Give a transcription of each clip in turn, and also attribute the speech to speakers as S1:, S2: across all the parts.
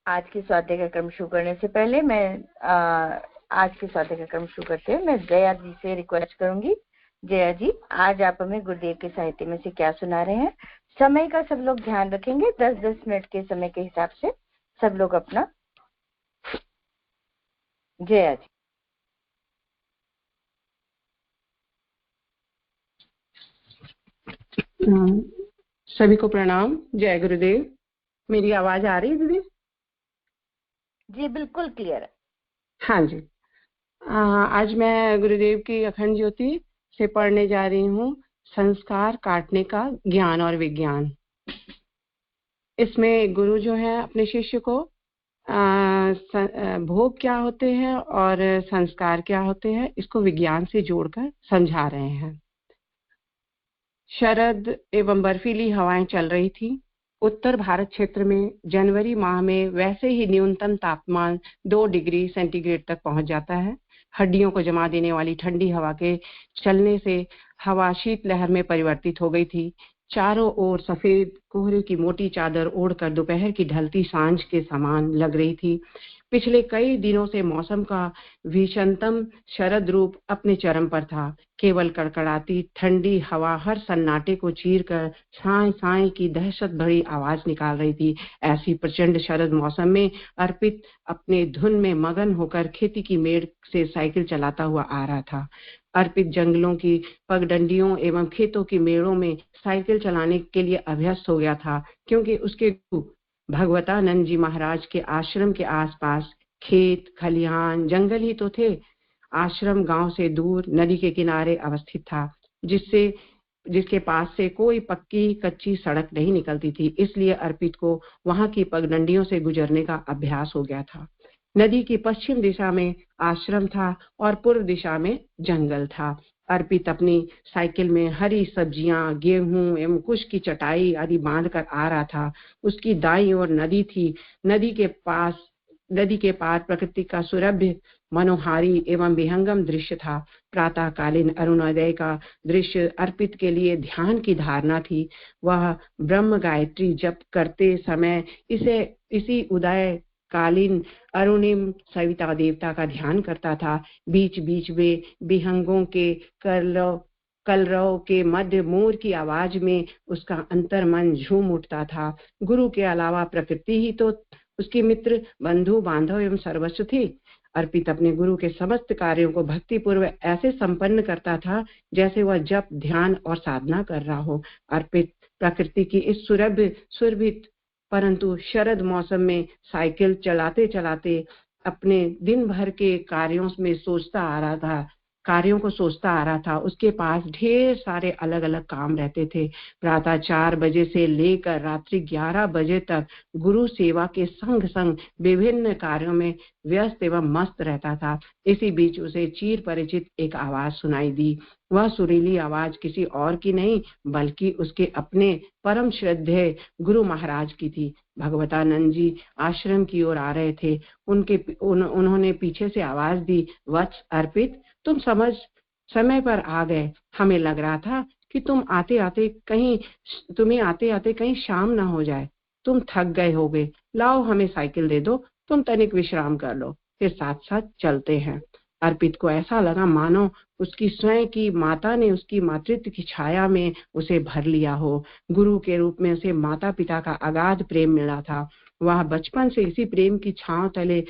S1: आज के स्वाध्याय का क्रम शुरू करने से पहले मैं आज के स्वाध्याय का क्रम शुरू करते हुए मैं जया जी से रिक्वेस्ट करूंगी। जया जी, आज आप हमें गुरुदेव के साहित्य में से क्या सुना रहे हैं? समय का सब लोग ध्यान रखेंगे, 10-10 मिनट के समय के हिसाब से सब लोग अपना। जया जी।
S2: सभी को प्रणाम। जय गुरुदेव। मेरी आवाज आ रही है दीदी?
S1: जी बिल्कुल क्लियर है।
S2: हाँ जी। आज मैं गुरुदेव की अखंड ज्योति से पढ़ने जा रही हूँ संस्कार काटने का ज्ञान और विज्ञान। इसमें गुरु जो है अपने शिष्य को भोग क्या होते हैं और संस्कार क्या होते हैं इसको विज्ञान से जोड़कर समझा रहे हैं। शरद एवं बर्फीली हवाएं चल रही थी। उत्तर भारत क्षेत्र में जनवरी माह में वैसे ही न्यूनतम तापमान 2 डिग्री सेंटीग्रेड तक पहुंच जाता है। हड्डियों को जमा देने वाली ठंडी हवा के चलने से हवा शीतलहर में परिवर्तित हो गई थी। चारों ओर सफेद कोहरे की मोटी चादर ओढ़कर दोपहर की ढलती सांझ के समान लग रही थी। पिछले कई दिनों से मौसम का भीषणतम शरद रूप अपने चरम पर था। केवल कड़कड़ाती ठंडी हवा हर सन्नाटे को चीरकर साए साए की दहशत भरी आवाज निकाल रही थी। ऐसी प्रचंड शरद मौसम में अर्पित अपने धुन में मगन होकर खेती की मेड़ से साइकिल चलाता हुआ आ रहा था। अर्पित जंगलों की पगडंडियों एवं खेतों की मेड़ों में साइकिल चलाने के लिए अभ्यस्त हो गया था, क्योंकि उसके गुरु भगवतानंद जी महाराज के आश्रम के आसपास खेत खलिहान जंगल ही तो थे। आश्रम गांव से दूर नदी के किनारे अवस्थित था, जिसके पास से कोई पक्की कच्ची सड़क नहीं निकलती थी। इसलिए अर्पित को वहां की पगडंडियों से गुजरने का अभ्यास हो गया था। नदी की पश्चिम दिशा में आश्रम था और पूर्व दिशा में जंगल था। अर्पित अपनी साइकिल में हरी सब्जियां, गेहूं एवं कुश की चटाई आदि बांध कर आ रहा था। उसकी दाईं ओर नदी थी। नदी के पार प्रकृति का सुरभ्य मनोहारी एवं विहंगम दृश्य था। प्रातःकालीन अरुणोदय का दृश्य अर्पित के लिए ध्यान की धारणा थी। वह ब्रह्म गायत्री जप करते समय इसी उदय कालीन अरुणिम सविता देवता का ध्यान करता था। बीच बीच में विहंगों के कलरव के मध्य मोर की आवाज में उसका अंतर मन झूम उठता था। गुरु के अलावा प्रकृति ही तो उसकी मित्र, बंधु, बांधव एवं सर्वस्व थी। अर्पित अपने गुरु के समस्त कार्यों को भक्ति पूर्वक ऐसे संपन्न करता था जैसे वह जप, ध्यान और साधना कर रहा हो। अर्पित प्रकृति की इस सुरभित परंतु शरद मौसम में साइकिल चलाते चलाते अपने दिन भर के कार्यों को सोचता आ रहा था। उसके पास ढेर सारे अलग अलग काम रहते थे। प्रातः 4 बजे से लेकर रात्रि 11 बजे तक गुरु सेवा के संग संग विभिन्न कार्यों में व्यस्त एवं मस्त रहता था। इसी बीच उसे चिर परिचित एक आवाज सुनाई दी। वह सुरीली आवाज किसी और की नहीं बल्कि उसके अपने परम श्रद्धेय गुरु महाराज की थी। भगवतानंद जी आश्रम की ओर आ रहे थे। उन्होंने पीछे से आवाज दी, वत्स अर्पित, तुम समय पर आ गए। हमें लग रहा था कि तुम्हें आते आते कहीं शाम ना हो जाए। तुम थक गए होगे, लाओ हमें साइकिल दे दो, तुम तनिक विश्राम कर लो, फिर साथ साथ चलते हैं। अर्पित को ऐसा लगा मानो उसकी स्वयं की माता ने उसकी मातृत्व की छाया में उसे भर लिया हो। गुरु के रूप में उसे माता पिता का अगाध प्रेम मिला था। वह बचपन से इसी प्रेम की छांव तले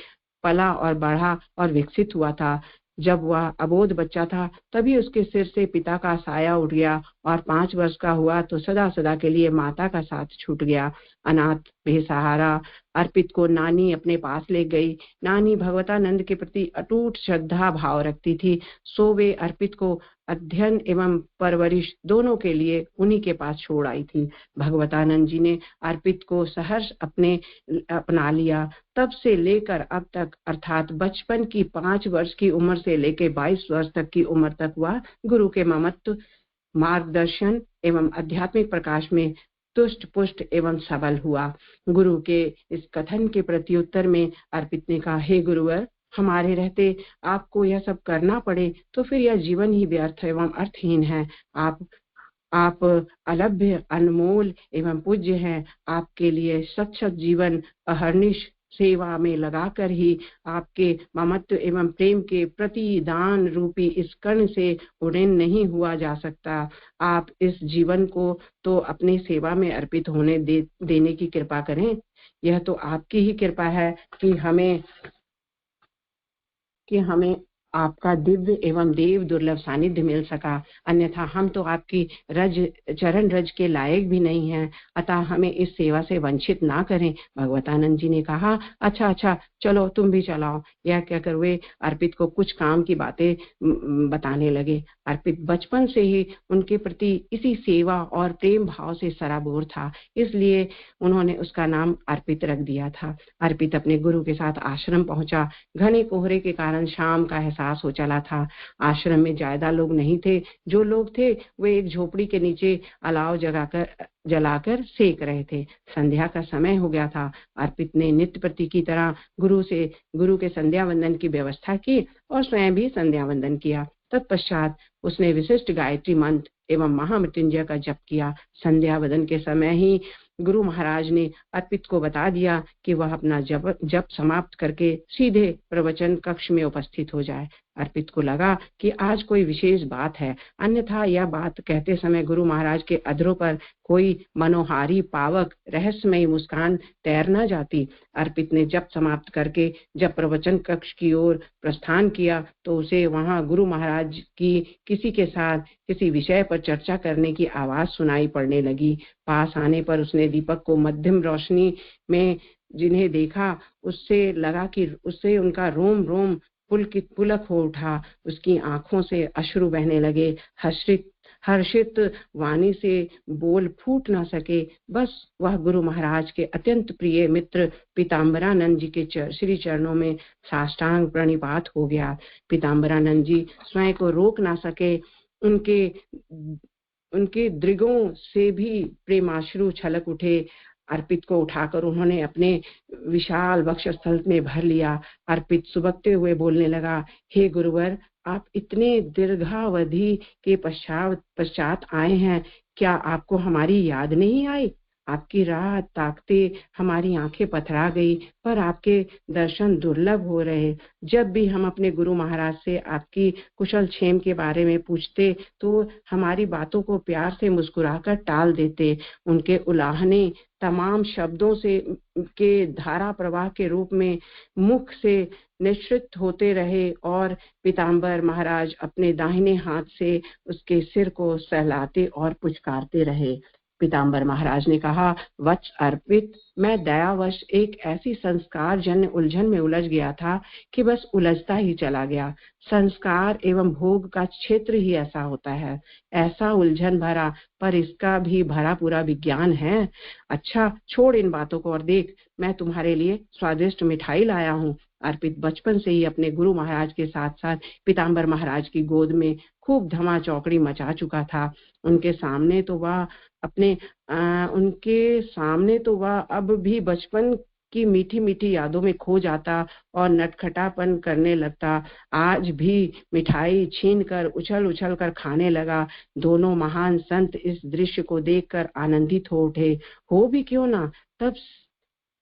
S2: पला और बढ़ा और विकसित हुआ था। जब वह अबोध बच्चा था तभी उसके सिर से पिता का साया उठ गया और 5 वर्ष का हुआ तो सदा सदा के लिए माता का साथ छूट गया। अनाथ बेसहारा अर्पित को नानी अपने पास ले गई। नानी भगवतानंद के प्रति अटूट श्रद्धा भाव रखती थी, सो वे अर्पित को अध्ययन एवं परवरिश दोनों के लिए उन्हीं के पास छोड़ आई थी। भगवतानंद जी ने अर्पित को सहर्ष अपना लिया। तब से लेकर अब तक अर्थात बचपन की 5 वर्ष की उम्र से लेकर 22 वर्ष तक की उम्र तक वह गुरु के ममत्व, मार्गदर्शन एवं आध्यात्मिक प्रकाश में तुष्ट पुष्ट एवं सबल हुआ। गुरु के इस कथन के प्रत्युत्तर में अर्पित ने कहा, हे गुरुवर, हमारे रहते आपको यह सब करना पड़े तो फिर यह जीवन ही व्यर्थ एवं अर्थहीन है। आप अलभ्य, अनमोल एवं पूज्य हैं। आपके लिए सत जीवन अहर्निश सेवा में लगाकर ही आपके ममत्व एवं प्रेम के प्रति दान रूपी इस कर्ण से उड़ेन नहीं हुआ जा सकता। आप इस जीवन को तो अपनी सेवा में अर्पित होने देने की कृपा करें। यह तो आपकी ही कृपा है कि हमें आपका दिव्य एवं देव दुर्लभ सानिध्य मिल सका, अन्यथा हम तो आपकी चरण रज के लायक भी नहीं हैं, अतः हमें इस सेवा से वंचित ना करें। भगवतानंद जी ने कहा, अच्छा चलो तुम भी चलाओ। यह कहकर वे अर्पित को कुछ काम की बातें बताने लगे। अर्पित बचपन से ही उनके प्रति इसी सेवा और प्रेम भाव से सराबोर था, इसलिए उन्होंने उसका नाम अर्पित रख दिया था। अर्पित अपने गुरु के साथ आश्रम पहुंचा। घने कोहरे के कारण शाम का एहसास हो चला था। आश्रम में ज्यादा लोग नहीं थे, जो लोग थे वे एक झोपड़ी के नीचे अलाव जलाकर सेक रहे थे। संध्या का समय हो गया था। अर्पित ने नित्य प्रति की तरह गुरु के संध्या वंदन की व्यवस्था की और स्वयं भी संध्या वंदन किया। तत्पश्चात उसने विशिष्ट गायत्री मंत्र एवं महामृत्युंजय का जप किया। संध्या वंदन के समय ही गुरु महाराज ने अर्पित को बता दिया कि वह अपना जप समाप्त करके सीधे प्रवचन कक्ष में उपस्थित हो जाए। अर्पित को लगा कि आज कोई विशेष बात है, अन्यथा यह बात कहते समय गुरु महाराज के अधरों पर कोई मनोहारी पावक रहस्यमयी मुस्कान तैर न जाती। अर्पित ने जप समाप्त करके जब प्रवचन कक्ष की ओर प्रस्थान किया तो उसे वहां गुरु महाराज की किसी के साथ किसी विषय पर चर्चा करने की आवाज सुनाई पड़ने लगी। पास आने पर उसने दीपक को मध्यम रोशनी में जिन्हें देखा, उससे लगा कि उससे उनका रोम रोम पुलक हो उठा। उसकी आंखों से अश्रु बहने लगे। हर्षित वाणी से बोल फूट ना सके। बस वह गुरु महाराज के अत्यंत प्रिय मित्र पीताम्बरानंद जी के श्री चरणों में साष्टांग प्रणिपात हो गया। पीताम्बरानंद जी स्वयं को रोक ना सके। उनके दृगों से भी प्रेमाश्रु छलक उठे। अर्पित को उठाकर उन्होंने अपने विशाल वक्षस्थल में भर लिया। अर्पित सुबकते हुए बोलने लगा, हे गुरुवर, आप इतने दीर्घावधि के पश्चात आए हैं, क्या आपको हमारी याद नहीं आई? आपकी राह ताकते हमारी आंखें पथरा गई, पर आपके दर्शन दुर्लभ हो रहे। जब भी हम अपने गुरु महाराज से आपकी कुशल क्षेम के बारे में पूछते तो हमारी बातों को प्यार से मुस्कुराकर टाल देते। उनके उलाहने तमाम शब्दों से के धारा प्रवाह के रूप में मुख से निश्चित होते रहे और पीताम्बर महाराज अपने दाहिने हाथ से उसके सिर को सहलाते और पुचकारते रहे। पीताम्बर महाराज ने कहा, वत्स अर्पित, मैं दयावश एक ऐसी संस्कार जन्य उलझन में उलझ गया था कि बस उलझता ही चला गया। संस्कार एवं भोग का क्षेत्र ही ऐसा होता है, ऐसा उलझन भरा, पर इसका भी भरा पूरा विज्ञान है। अच्छा छोड़ इन बातों को और देख, मैं तुम्हारे लिए स्वादिष्ट मिठाई लाया हूँ। अर्पित बचपन से ही अपने गुरु महाराज के साथ साथ पीताम्बर महाराज की गोद में खूब धमा चौकड़ी मचा चुका था। उनके सामने तो वह अब भी बचपन की मीठी मीठी यादों में खो जाता और नटखटापन करने लगता। आज भी मिठाई छीनकर उछल उछल कर खाने लगा। दोनों महान संत इस दृश्य को देखकर आनंदित हो उठे। हो भी क्यों ना,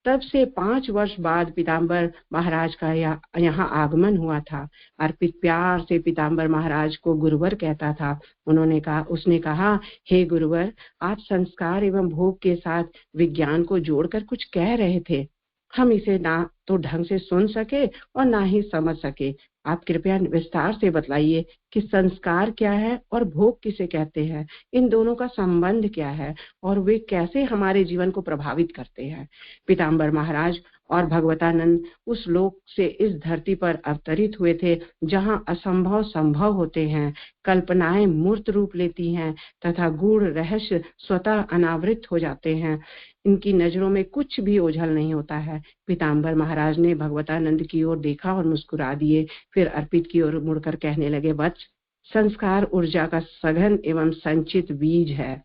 S2: तब से 5 वर्ष बाद पीताम्बर महाराज का यहाँ आगमन हुआ था। अर्पित प्यार से पीताम्बर महाराज को गुरुवर कहता था। उसने कहा, हे गुरुवर, आप संस्कार एवं भोग के साथ विज्ञान को जोड़कर कुछ कह रहे थे। हम इसे ना तो ढंग से सुन सके और ना ही समझ सके। आप कृपया विस्तार से बतलाइए कि संस्कार क्या है और भोग किसे कहते हैं, इन दोनों का संबंध क्या है और वे कैसे हमारे जीवन को प्रभावित करते हैं। पीताम्बर महाराज और भगवतानंद उस लोक से इस धरती पर अवतरित हुए थे जहां असंभव संभव होते हैं, कल्पनाएं मूर्त रूप लेती हैं तथा गूढ़ रहस्य स्वतः अनावृत हो जाते हैं। इनकी नजरों में कुछ भी ओझल नहीं होता है। पीताम्बर महाराज ने भगवतानंद की ओर देखा और मुस्कुरा दिए। फिर अर्पित की ओर मुड़कर कहने लगे, वत्स, संस्कार ऊर्जा का सघन एवं संचित बीज है।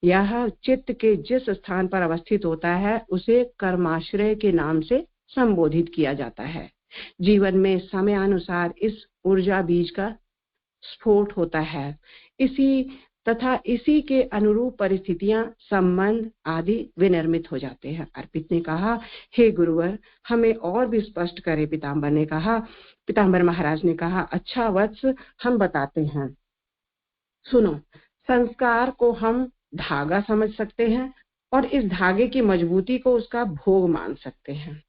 S2: यह चित्त के जिस स्थान पर अवस्थित होता है उसे कर्माश्रय के नाम से संबोधित किया जाता है। जीवन में समयानुसार इस ऊर्जा बीज का स्फोट होता है। इसी तथा इसी के अनुरूप परिस्थितियां, संबंध आदि विनिर्मित हो जाते हैं। अर्पित ने कहा, हे गुरुवर, हमें और भी स्पष्ट करे। पीताम्बर महाराज ने कहा, अच्छा वत्स, हम बताते हैं, सुनो। संस्कार को हम धागा समझ सकते हैं और इस धागे की मजबूती को उसका भोग मान सकते हैं।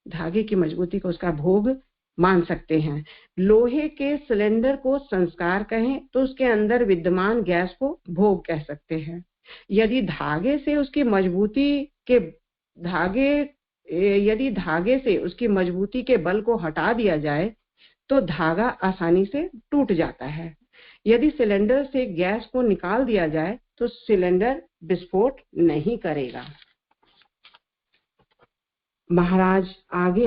S2: धागे की मजबूती को उसका भोग मान सकते हैं। लोहे के सिलेंडर को संस्कार कहें तो उसके अंदर विद्यमान गैस को भोग कह सकते हैं। यदि धागे से उसकी मजबूती के बल को हटा दिया जाए तो धागा आसानी से टूट जाता है। यदि सिलेंडर से गैस को निकाल दिया जाए तो सिलेंडर विस्फोट नहीं करेगा। महाराज आगे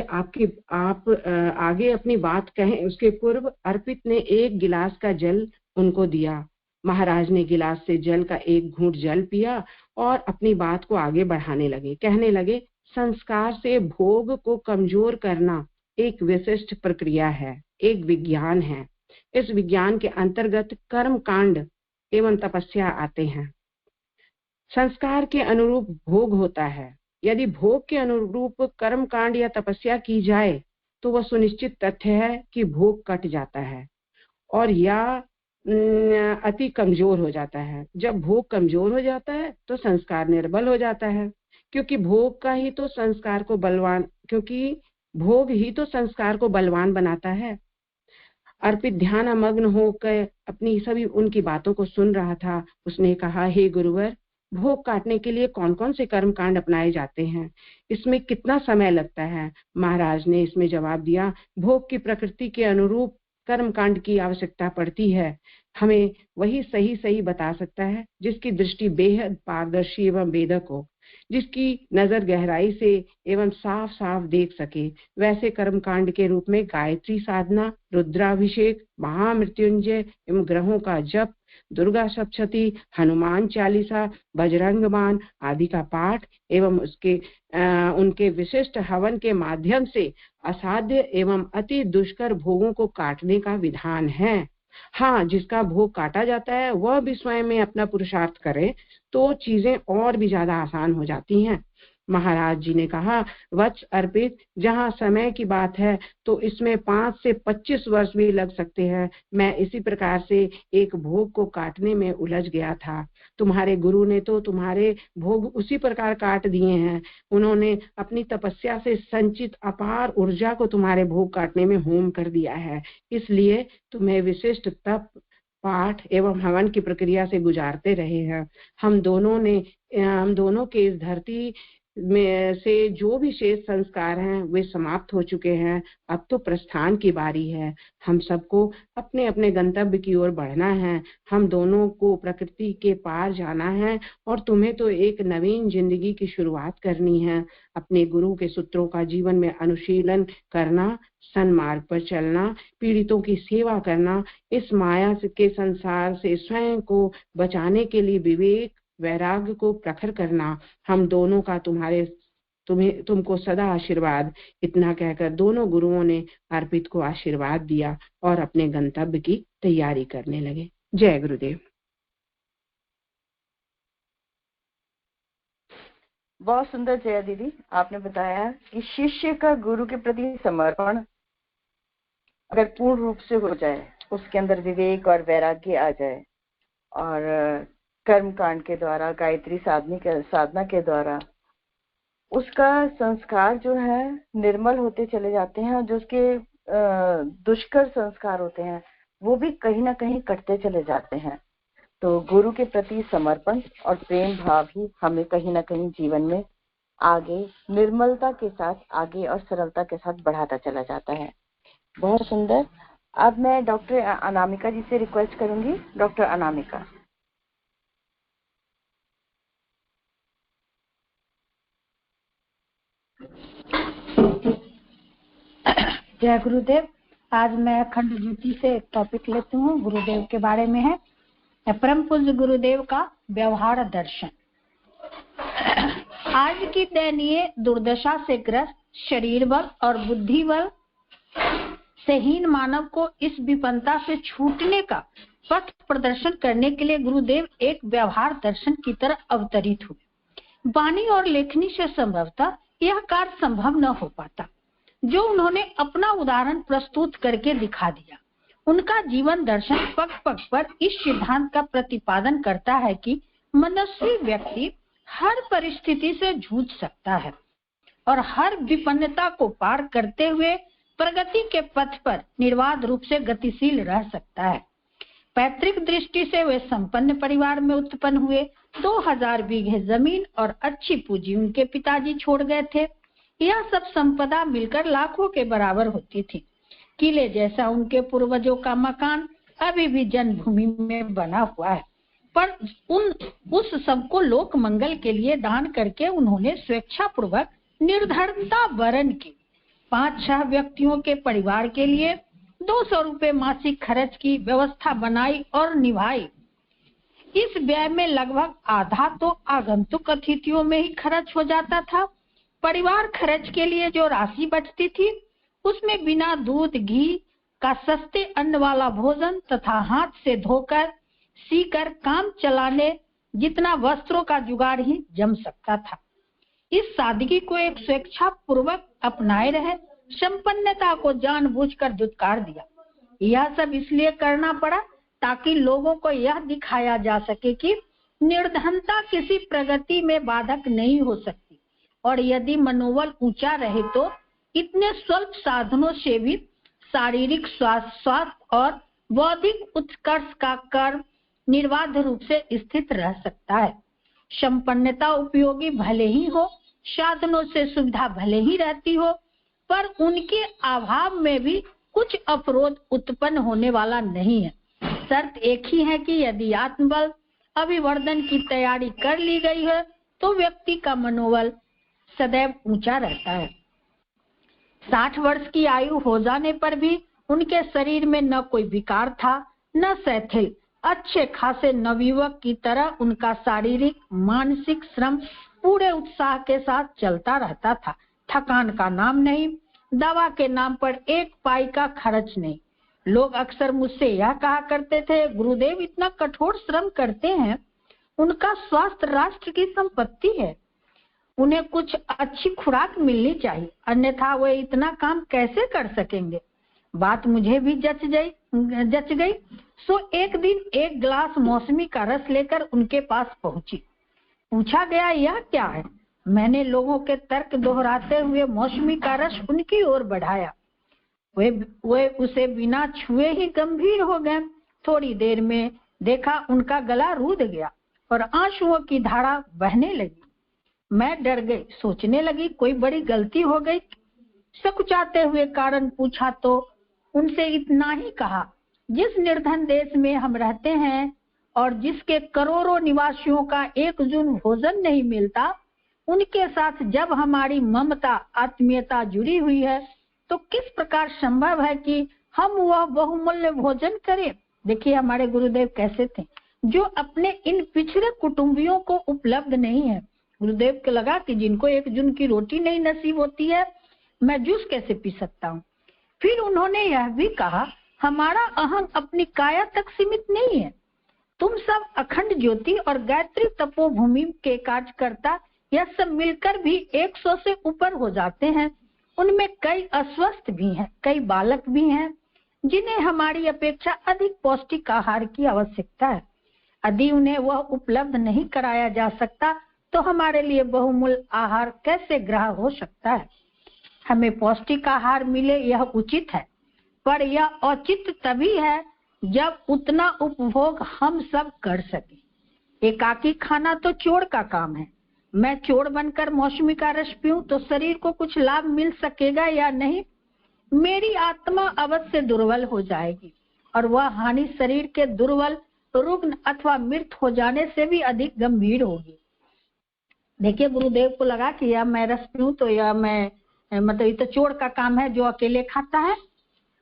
S2: आगे अपनी बात कहें उसके पूर्व अर्पित ने एक गिलास का जल उनको दिया। महाराज ने गिलास से जल का एक घूंट जल पिया और अपनी बात को आगे बढ़ाने लगे। कहने लगे, संस्कार से भोग को कमजोर करना एक विशिष्ट प्रक्रिया है, एक विज्ञान है। इस विज्ञान के अंतर्गत कर्म कांड एवं तपस्या आते हैं। संस्कार के अनुरूप भोग होता है। यदि भोग के अनुरूप कर्म कांड या तपस्या की जाए तो वह सुनिश्चित तथ्य है कि भोग कट जाता है और या अति कमजोर हो जाता है। जब भोग कमजोर हो जाता है तो संस्कार निर्बल हो जाता है, क्योंकि भोग ही तो संस्कार को बलवान बनाता है। अर्पित ध्यानमग्न होकर अपनी सभी उनकी बातों को सुन रहा था। उसने कहा, हे गुरुवर, भोग काटने के लिए कौन कौन से कर्म कांड अपनाए जाते हैं, इसमें कितना समय लगता है? महाराज ने इसमें जवाब दिया, भोग की प्रकृति के अनुरूप कर्म कांड की आवश्यकता पड़ती है। हमें वही सही बता सकता है जिसकी दृष्टि बेहद पारदर्शी एवं वेदक हो, जिसकी नजर गहराई से एवं साफ साफ देख सके। वैसे कर्म कांड के रूप में गायत्री साधना, रुद्राभिषेक, महामृत्युंजय एवं ग्रहों का जप, दुर्गा सप्तशती, हनुमान चालीसा, बजरंग बाण आदि का पाठ एवं उनके विशिष्ट हवन के माध्यम से असाध्य एवं अति दुष्कर भोगों को काटने का विधान है। हाँ, जिसका भोग काटा जाता है वह भी स्वयं में अपना पुरुषार्थ करे तो चीजें और भी ज्यादा आसान हो जाती हैं। महाराज जी ने कहा, वत्स अर्पित, जहाँ समय की बात है तो इसमें 5 से 25 वर्ष भी लग सकते हैं। मैं इसी प्रकार से एक भोग को काटने में उलझ गया था। तुम्हारे गुरु ने तो तुम्हारे भोग उसी प्रकार काट दिए हैं। उन्होंने अपनी तपस्या से संचित अपार ऊर्जा को तुम्हारे भोग काटने में होम कर दिया है। इसलिए तुम्हें विशिष्ट तप, पाठ एवं हवन की प्रक्रिया से गुजारते रहे हैं। हम दोनों के इस धरती में से जो भी शेष संस्कार हैं वे समाप्त हो चुके हैं। अब तो प्रस्थान की बारी है। हम सबको अपने अपने गंतव्य की ओर बढ़ना है। हम दोनों को प्रकृति के पार जाना है और तुम्हें तो एक नवीन जिंदगी की शुरुआत करनी है। अपने गुरु के सूत्रों का जीवन में अनुशीलन करना, सन्मार्ग पर चलना, पीड़ितों की सेवा करना, इस माया के संसार से स्वयं को बचाने के लिए विवेक वैराग्य को प्रखर करना। हम दोनों का तुमको सदा आशीर्वाद। इतना कहकर दोनों गुरुओं ने अर्पित को आशीर्वाद दिया और अपने गंतव्य की तैयारी करने लगे। जय गुरुदेव।
S1: बहुत सुंदर जया दीदी, आपने बताया कि शिष्य का गुरु के प्रति समर्पण अगर पूर्ण रूप से हो जाए, उसके अंदर विवेक और वैराग्य आ जाए और कर्म कांड के द्वारा, गायत्री साधना के द्वारा उसका संस्कार जो है निर्मल होते चले जाते हैं और जो उसके दुष्कर संस्कार होते हैं वो भी कहीं ना कहीं कटते चले जाते हैं। तो गुरु के प्रति समर्पण और प्रेम भाव ही हमें कहीं ना कहीं जीवन में आगे निर्मलता के साथ आगे और सरलता के साथ बढ़ाता चला जाता है। बहुत सुंदर। अब मैं डॉक्टर अनामिका जी से रिक्वेस्ट करूंगी। डॉक्टर अनामिका।
S3: जय गुरुदेव। आज मैं अखंड ज्योति से एक टॉपिक लेती हूँ, गुरुदेव के बारे में है। परम पूज्य गुरुदेव का व्यवहार दर्शन। आज की दयनीय दुर्दशा से ग्रस्त शरीर बल और बुद्धि बल से हीन मानव को इस विपन्नता से छूटने का पथ प्रदर्शन करने के लिए गुरुदेव एक व्यवहार दर्शन की तरह अवतरित हुए। वाणी और लेखनी से संभवतः यह कार्य संभव न हो पाता जो उन्होंने अपना उदाहरण प्रस्तुत करके दिखा दिया। उनका जीवन दर्शन पग पग पर इस सिद्धांत का प्रतिपादन करता है कि मनस्वी व्यक्ति हर परिस्थिति से जूझ सकता है और हर विपन्नता को पार करते हुए प्रगति के पथ पर निर्बाध रूप से गतिशील रह सकता है। पैतृक दृष्टि से वे संपन्न परिवार में उत्पन्न हुए। 2000 बीघे जमीन और अच्छी पूंजी उनके पिताजी छोड़ गए थे। यह सब संपदा मिलकर लाखों के बराबर होती थी। किले जैसा उनके पूर्वजों का मकान अभी भी जन्मभूमि में बना हुआ है, पर उस सबको लोक मंगल के लिए दान करके उन्होंने स्वेच्छापूर्वक निर्धनता वरण की। 5-6 व्यक्तियों के परिवार के लिए 200 रुपए मासिक खर्च की व्यवस्था बनाई और निभाई। इस व्यय में लगभग आधा तो आगंतुक अतिथियों में ही खर्च हो जाता था। परिवार खर्च के लिए जो राशि बचती थी उसमें बिना दूध घी का सस्ते अन्न वाला भोजन तथा हाथ से धोकर सीकर काम चलाने जितना वस्त्रों का जुगाड़ ही जम सकता था। इस सादगी को एक स्वेच्छा पूर्वक अपनाए रहे संपन्नता को जानबूझकर दुत्कार दिया। यह सब इसलिए करना पड़ा ताकि लोगों को यह दिखाया जा सके कि निर्धनता किसी प्रगति में बाधक नहीं हो सकती और यदि मनोबल ऊंचा रहे तो इतने स्वल्प साधनों से भी शारीरिक स्वास्थ्य और बौद्धिक उत्कर्ष का कर्म निर्बाध रूप से स्थित रह सकता है। संपन्नता उपयोगी भले ही हो, साधनों से सुविधा भले ही रहती हो, पर उनके अभाव में भी कुछ अवरोध उत्पन्न होने वाला नहीं है। शर्त एक ही है कि यदि आत्मबल अभिवर्धन की तैयारी कर ली गई है तो व्यक्ति का मनोबल सदैव ऊंचा रहता है। 60 वर्ष की आयु हो जाने पर भी उनके शरीर में न कोई विकार था न शिथिल। अच्छे खासे नवयुवक की तरह उनका शारीरिक मानसिक श्रम पूरे उत्साह के साथ चलता रहता था। थकान का नाम नहीं, दवा के नाम पर 1 पाई का खर्च नहीं। लोग अक्सर मुझसे यह कहा करते थे, गुरुदेव इतना कठोर श्रम करते हैं, उनका स्वास्थ्य राष्ट्र की संपत्ति है, उन्हें कुछ अच्छी खुराक मिलनी चाहिए, अन्यथा वे इतना काम कैसे कर सकेंगे। बात मुझे भी जच गई। सो एक दिन 1 गिलास मौसमी का रस लेकर उनके पास पहुंची। पूछा गया यह क्या है। मैंने लोगों के तर्क दोहराते हुए मौसमी का रस उनकी ओर बढ़ाया। वे उसे बिना छुए ही गंभीर हो गए। थोड़ी देर में देखा उनका गला रूंध गया और आंसुओं की धारा बहने लगी। मैं डर गई, सोचने लगी कोई बड़ी गलती हो गई। सकुचाते हुए कारण पूछा तो उनसे इतना ही कहा, जिस निर्धन देश में हम रहते हैं और जिसके करोड़ों निवासियों का एक जून भोजन नहीं मिलता, उनके साथ जब हमारी ममता आत्मीयता जुड़ी हुई है तो किस प्रकार संभव है कि हम वह बहुमूल्य भोजन करें। देखिए हमारे गुरुदेव कैसे थे, जो अपने इन पिछड़े कुटुंबियों को उपलब्ध नहीं है। गुरुदेव को लगा कि जिनको 1 जून की रोटी नहीं नसीब होती है, मैं जूस कैसे पी सकता हूँ। फिर उन्होंने यह भी कहा, हमारा अहं अपनी काया तक सीमित नहीं है। तुम सब अखंड ज्योति और गायत्री तपोभूमि के कार्यकर्ता यह सब मिलकर भी 100 से ऊपर हो जाते हैं। उनमें कई अस्वस्थ भी हैं, कई बालक भी हैं जिन्हें हमारी अपेक्षा अधिक पौष्टिक आहार की आवश्यकता है। यदि उन्हें वह उपलब्ध नहीं कराया जा सकता तो हमारे लिए बहुमूल्य आहार कैसे ग्रहण हो सकता है। हमें पौष्टिक आहार मिले यह उचित है, पर यह औचित्य तभी है जब उतना उपभोग हम सब कर सके। एकाकी खाना तो चोर का काम है। मैं चोर बनकर मौसमी का रस पीऊं तो शरीर को कुछ लाभ मिल सकेगा या नहीं। मेरी आत्मा अवश्य दुर्बल हो जाएगी और वह हानि शरीर के दुर्बल, रुग्ण अथवा मृत हो जाने से भी अधिक गंभीर होगी। देखिए गुरुदेव को लगा कि यह मैं रस पीऊं तो यह मैं मतलब ये तो चोर का काम है जो अकेले खाता है।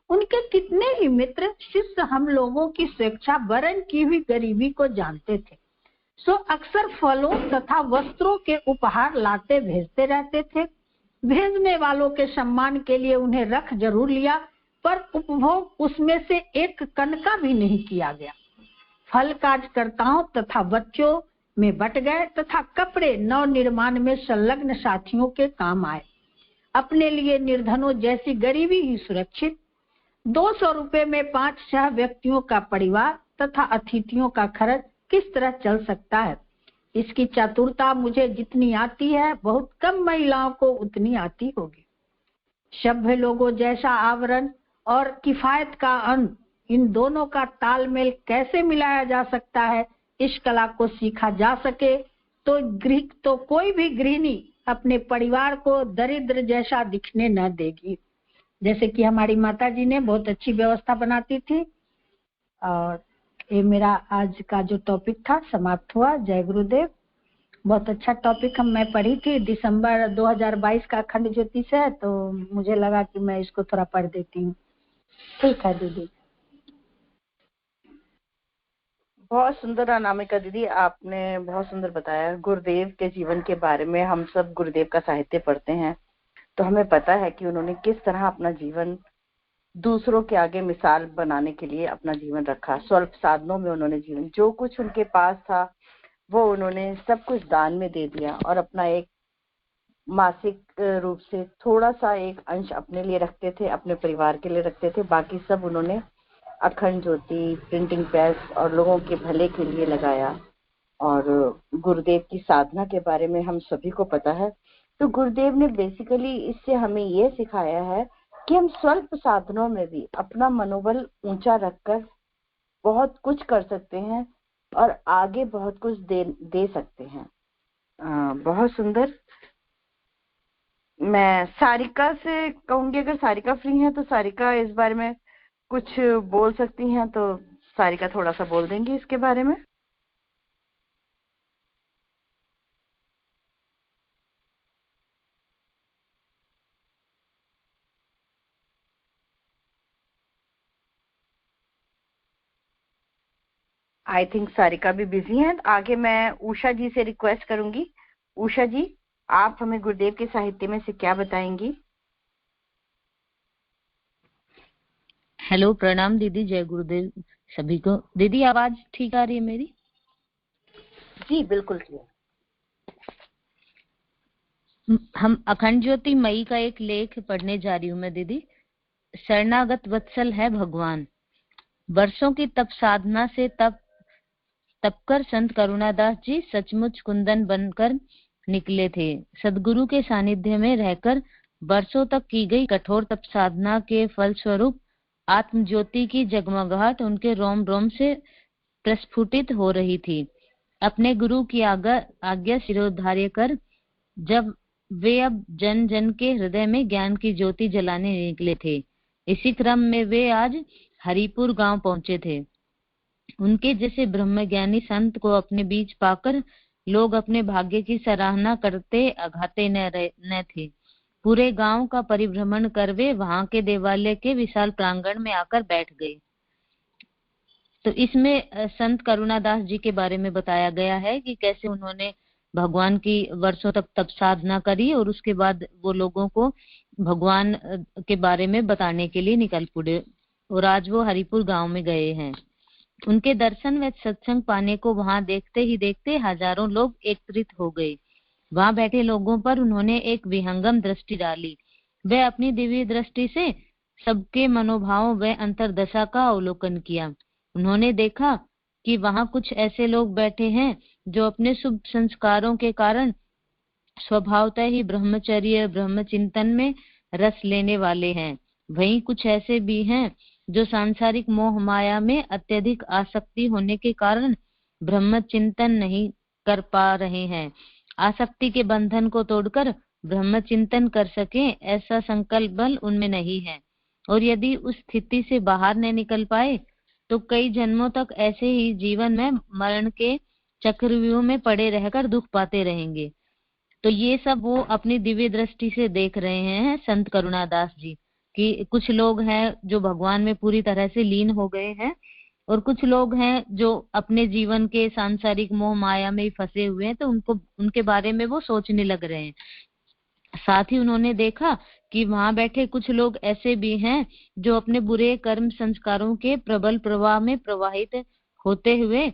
S3: उनके कितने ही मित्र शिष्य हम लोगों की स्वेच्छा वरण की हुई गरीबी को जानते थे, सो अक्सर फलों तथा वस्त्रों के उपहार लाते भेजते रहते थे। भेजने वालों के सम्मान के लिए उन्हें रख जरूर लिया, पर उपभोग उसमें से 1 कण का भी नहीं किया गया। फल कार्यकर्ताओं तथा बच्चों में बट गए तथा कपड़े नव निर्माण में संलग्न साथियों के काम आए। अपने लिए निर्धनों जैसी गरीबी ही सुरक्षित। 200 रुपए में 5-6 व्यक्तियों का परिवार तथा अतिथियों का खर्च किस तरह चल सकता है? इसकी चतुरता मुझे जितनी आती है बहुत कम महिलाओं को उतनी आती होगी। सभ्य लोगों जैसा आवरण और किफायत का अन्न, इन दोनों का तालमेल कैसे मिलाया जा सकता है? इस कला को सीखा जा सके तो कोई भी गृहिणी अपने परिवार को दरिद्र जैसा दिखने न देगी। जैसे कि हमारी माता जी ने बहुत अच्छी व्यवस्था बनाती थी। और ये मेरा आज का जो टॉपिक था समाप्त हुआ। जय गुरुदेव। बहुत अच्छा टॉपिक मैं पढ़ी थी, दिसंबर 2022 का अखंड ज्योतिष है, तो मुझे लगा कि मैं इसको थोड़ा पढ़ देती हूँ। ठीक है दीदी।
S1: बहुत सुंदर अनामिका दीदी, आपने बहुत सुंदर बताया गुरुदेव के जीवन के बारे में। हम सब गुरुदेव का साहित्य पढ़ते हैं तो हमें पता है कि उन्होंने किस तरह अपना जीवन दूसरों के आगे मिसाल बनाने के लिए अपना जीवन रखा। स्वल्प साधनों में उन्होंने जीवन, जो कुछ उनके पास था वो उन्होंने सब कुछ दान में दे दिया और अपना एक मासिक रूप से थोड़ा सा एक अंश अपने लिए रखते थे, अपने परिवार के लिए रखते थे। बाकी सब उन्होंने अखंड ज्योति, प्रिंटिंग प्रेस और लोगों के भले के लिए लगाया। और गुरुदेव की साधना के बारे में हम सभी को पता है। तो गुरुदेव ने बेसिकली इससे हमें ये सिखाया है कि हम स्वल्प साधनों में भी अपना मनोबल ऊंचा रखकर बहुत कुछ कर सकते हैं और आगे बहुत कुछ दे सकते हैं। बहुत सुंदर। मैं सारिका से कहूंगी, अगर सारिका फ्री है तो सारिका इस बारे में कुछ बोल सकती हैं, तो सारिका थोड़ा सा बोल देंगी इसके बारे में। आई थिंक सारिका भी बिजी हैं। आगे मैं उषा जी से रिक्वेस्ट करूंगी। उषा जी, आप हमें गुरुदेव के साहित्य में से क्या बताएंगी?
S4: हेलो, प्रणाम दीदी। जय गुरुदेव सभी को। दीदी आवाज ठीक आ रही है मेरी?
S1: जी बिल्कुल ठीक।
S4: हम अखंड ज्योति मई का एक लेख पढ़ने जा रही हूँ मैं दीदी। शरणागत वत्सल है भगवान। वर्षों की तप साधना से तपकर संत करुणादास जी सचमुच कुंदन बनकर निकले थे। सदगुरु के सानिध्य में रहकर वर्षों तक की गई कठोर तप साधना के फलस्वरूप आत्म ज्योति की जगमगाहट उनके रोम रोम से प्रस्फुटित हो रही थी। अपने गुरु की आज्ञा शिरोधार्य कर जब वे अब जन जन के हृदय में ज्ञान की ज्योति जलाने निकले थे, इसी क्रम में वे आज हरिपुर गांव पहुंचे थे। उनके जैसे ब्रह्मज्ञानी संत को अपने बीच पाकर लोग अपने भाग्य की सराहना करते अघाते न थे। पूरे गांव का परिभ्रमण कर वे वहां के देवालय के विशाल प्रांगण में आकर बैठ गए। तो इसमें संत करुणादास जी के बारे में बताया गया है कि कैसे उन्होंने भगवान की वर्षों तक तप साधना करी और उसके बाद वो लोगों को भगवान के बारे में बताने के लिए निकल पड़े और आज वो हरिपुर गांव में गए हैं। उनके दर्शन व सत्संग पाने को वहां देखते ही देखते हजारों लोग एकत्रित हो गए। वहां बैठे लोगों पर उन्होंने एक विहंगम दृष्टि डाली। वे अपनी दिव्य दृष्टि से सबके मनोभावों व अंतर्दशा का अवलोकन किया। उन्होंने देखा कि वहां कुछ ऐसे लोग बैठे हैं जो अपने शुभ संस्कारों के कारण स्वभावतः ही ब्रह्मचर्य ब्रह्मचिंतन में रस लेने वाले हैं। वहीं कुछ ऐसे भी हैं जो सांसारिक मोह माया में अत्यधिक आसक्ति होने के कारण ब्रह्मचिंतन नहीं कर पा रहे हैं। आसक्ति के बंधन को तोड़कर ब्रह्मचिंतन कर सके ऐसा संकल्प बल उनमें नहीं है, और यदि उस स्थिति से बाहर न निकल पाए तो कई जन्मों तक ऐसे ही जीवन में मरण के चक्रव्यूह में पड़े रहकर दुख पाते रहेंगे। तो ये सब वो अपनी दिव्य दृष्टि से देख रहे हैं संत करुणादास जी कि कुछ लोग हैं जो भगवान में पूरी तरह से लीन हो गए हैं और कुछ लोग हैं जो अपने जीवन के सांसारिक मोह माया में ही फंसे हुए हैं, तो उनके बारे में वो सोचने लग रहे हैं। साथ ही उन्होंने देखा कि वहां बैठे कुछ लोग ऐसे भी हैं जो अपने बुरे कर्म संस्कारों के प्रबल प्रवाह में प्रवाहित होते हुए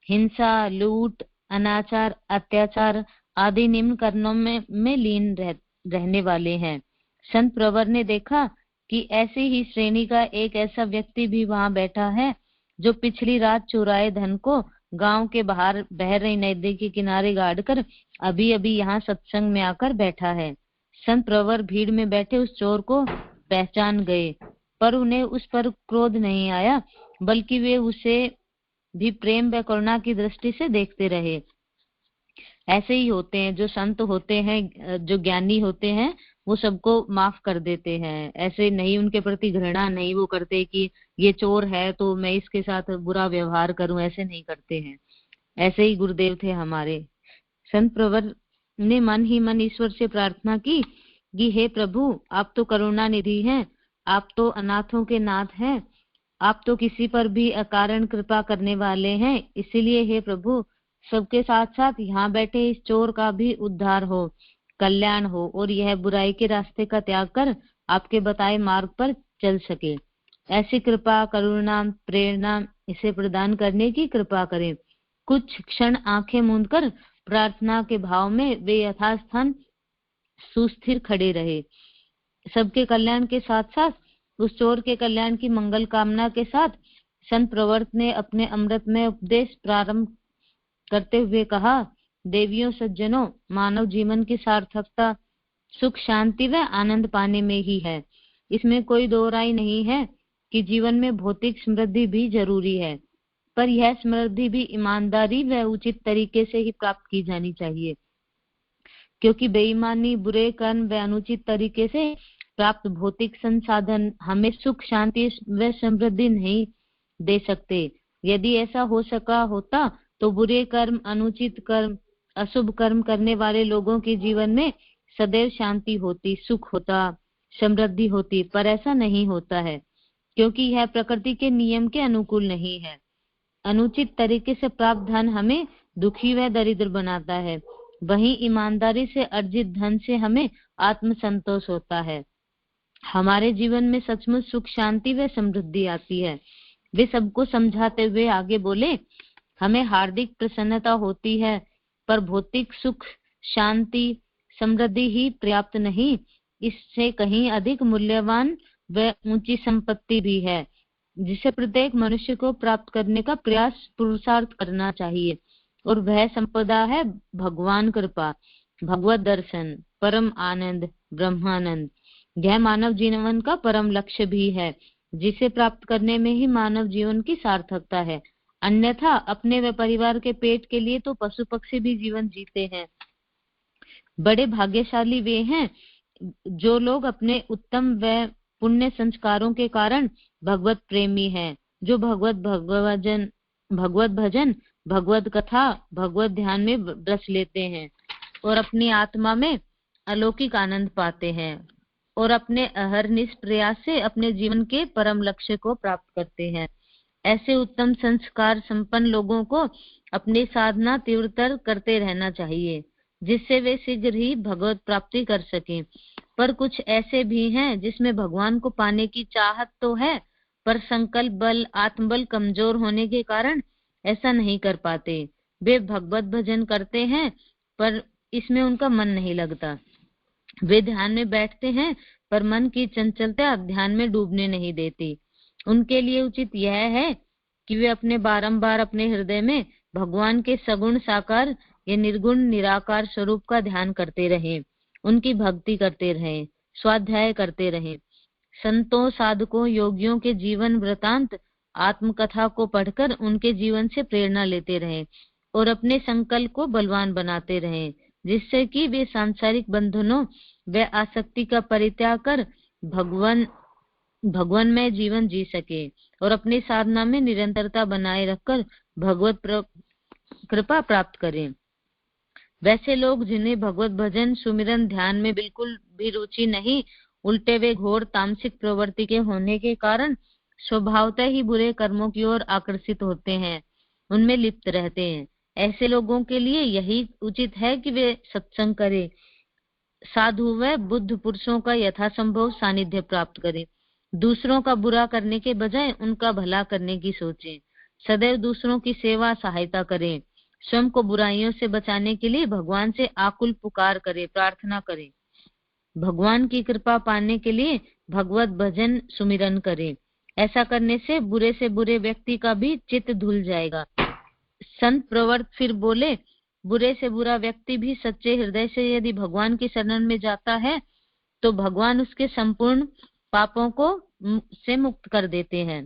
S4: हिंसा, लूट, अनाचार, अत्याचार आदि निम्न कर्मों में लीन रहने वाले हैं। संत प्रवर ने देखा कि ऐसी ही श्रेणी का एक ऐसा व्यक्ति भी वहां बैठा है जो पिछली रात चुराए धन को गांव के बाहर बह रही नदी के किनारे गाड़ कर अभी अभी यहाँ सत्संग में आकर बैठा है। संत प्रवर भीड़ में बैठे उस चोर को पहचान गए, पर उन्हें उस पर क्रोध नहीं आया, बल्कि वे उसे भी प्रेम व करुणा की दृष्टि से देखते रहे। ऐसे ही होते हैं जो संत होते हैं, जो ज्ञानी होते हैं, वो सबको माफ कर देते हैं। ऐसे नहीं उनके प्रति घृणा नहीं वो करते कि ये चोर है तो मैं इसके साथ बुरा व्यवहार करूं, ऐसे नहीं करते हैं। ऐसे ही गुरुदेव थे हमारे। संत प्रवर ने मन ही मन ईश्वर से प्रार्थना की कि हे प्रभु, आप तो करुणा निधि हैं, आप तो अनाथों के नाथ हैं, आप तो किसी पर भी अकारण कृपा करने वाले हैं। इसीलिए हे प्रभु, सबके साथ साथ यहाँ बैठे इस चोर का भी उद्धार हो, कल्याण हो और यह बुराई के रास्ते का त्याग कर आपके बताए मार्ग पर चल सके। ऐसी कृपा, करुणा, प्रेरणा इसे प्रदान करने की कृपा करें। कुछ क्षण आंखें मूंदकर प्रार्थना के भाव में वे यथास्थान सुस्थिर खड़े रहे। सबके कल्याण के साथ साथ उस चोर के कल्याण की मंगल कामना के साथ संत प्रवर्त ने अपने अमृतमय उपदेश प्रारंभ करते हुए कहा, देवियों सज्जनों, मानव जीवन की सार्थकता सुख, शांति व आनंद पाने में ही है। इसमें कोई दो राय नहीं है कि जीवन में भौतिक समृद्धि भी जरूरी है, पर यह समृद्धि भी ईमानदारी व उचित तरीके से ही प्राप्त की जानी चाहिए, क्योंकि बेईमानी, बुरे कर्म व अनुचित तरीके से प्राप्त भौतिक संसाधन हमें सुख, शांति व समृद्धि नहीं दे सकते। यदि ऐसा हो सका होता तो बुरे कर्म, अनुचित कर्म, अशुभ कर्म करने वाले लोगों के जीवन में सदैव शांति होती, सुख होता, समृद्धि होती, पर ऐसा नहीं होता है, क्योंकि यह प्रकृति के नियम के अनुकूल नहीं है। अनुचित तरीके से प्राप्त धन हमें दुखी व दरिद्र बनाता है, वहीं ईमानदारी से अर्जित धन से हमें आत्म संतोष होता है। हमारे जीवन में सचमुच सुख, शांति व समृद्धि आती है। वे सबको समझाते हुए आगे बोले, हमें हार्दिक प्रसन्नता होती है, पर भौतिक सुख, शांति, समृद्धि ही पर्याप्त नहीं, इससे कहीं अधिक मूल्यवान व ऊंची संपत्ति भी है, जिसे प्रत्येक मनुष्य को प्राप्त करने का प्रयास, पुरुषार्थ करना चाहिए, और वह संपदा है भगवान कृपा, भगवत दर्शन, परम आनंद, ब्रह्मानंद। यह मानव जीवन का परम लक्ष्य भी है, जिसे प्राप्त करने में ही मानव जीवन की सार्थकता है। अन्यथा अपने व परिवार के पेट के लिए तो पशु पक्षी भी जीवन जीते हैं। बड़े भाग्यशाली वे हैं जो लोग अपने उत्तम व पुण्य संस्कारों के कारण भगवत प्रेमी हैं, जो भगवत भजन, भगवत कथा, भगवत ध्यान में रस लेते हैं और अपनी आत्मा में अलौकिक आनंद पाते हैं और अपने अहरनिश प्रयास से अपने जीवन के परम लक्ष्य को प्राप्त करते हैं। ऐसे उत्तम संस्कार संपन्न लोगों को अपनी साधना तीव्रतर करते रहना चाहिए, जिससे वे शीघ्र ही भगवत प्राप्ति कर सकें। पर कुछ ऐसे भी हैं जिसमें भगवान को पाने की चाहत तो है, पर संकल्प बल, आत्मबल कमजोर होने के कारण ऐसा नहीं कर पाते। वे भगवत भजन करते हैं, पर इसमें उनका मन नहीं लगता। वे ध्यान में बैठते हैं, पर मन की चंचलता ध्यान में डूबने नहीं देती। उनके लिए उचित यह है कि वे अपने बारंबार अपने हृदय में भगवान के सगुण साकार या निर्गुण निराकार स्वरूप का ध्यान करते रहें, उनकी भक्ति करते रहें, स्वाध्याय करते रहें। संतों, साधकों, योगियों के जीवन वृतांत, आत्मकथा को पढ़कर उनके जीवन से प्रेरणा लेते रहें और अपने संकल्प को बलवान बनाते रहें, जिससे कि वे सांसारिक बंधनों व आसक्ति का परित्याग कर भगवान में जीवन जी सके और अपनी साधना में निरंतरता बनाए रखकर भगवत कृपा प्राप्त करें। वैसे लोग जिन्हें भगवत भजन, सुमिरन, ध्यान में बिल्कुल भी रुचि नहीं, उल्टे वे घोर तामसिक प्रवृत्ति के होने के कारण स्वभावतः ही बुरे कर्मों की ओर आकर्षित होते हैं, उनमें लिप्त रहते हैं। ऐसे लोगों के लिए यही उचित है कि वे सत्संग करें, साधु व बुद्ध पुरुषों का यथासंभव सानिध्य प्राप्त करें, दूसरों का बुरा करने के बजाय उनका भला करने की सोचें, सदैव दूसरों की सेवा सहायता करें। स्वयं को बुराइयों से बचाने के लिए भगवान से आकुल पुकार करें, प्रार्थना करें। भगवान की कृपा पाने के लिए भगवत भजन सुमिरन करें। ऐसा करने से बुरे व्यक्ति का भी चित्त धुल जाएगा। संत प्रवर फिर बोले, बुरे से बुरा व्यक्ति भी सच्चे हृदय से यदि भगवान की शरण में जाता है तो भगवान उसके संपूर्ण पापों को से मुक्त कर देते हैं।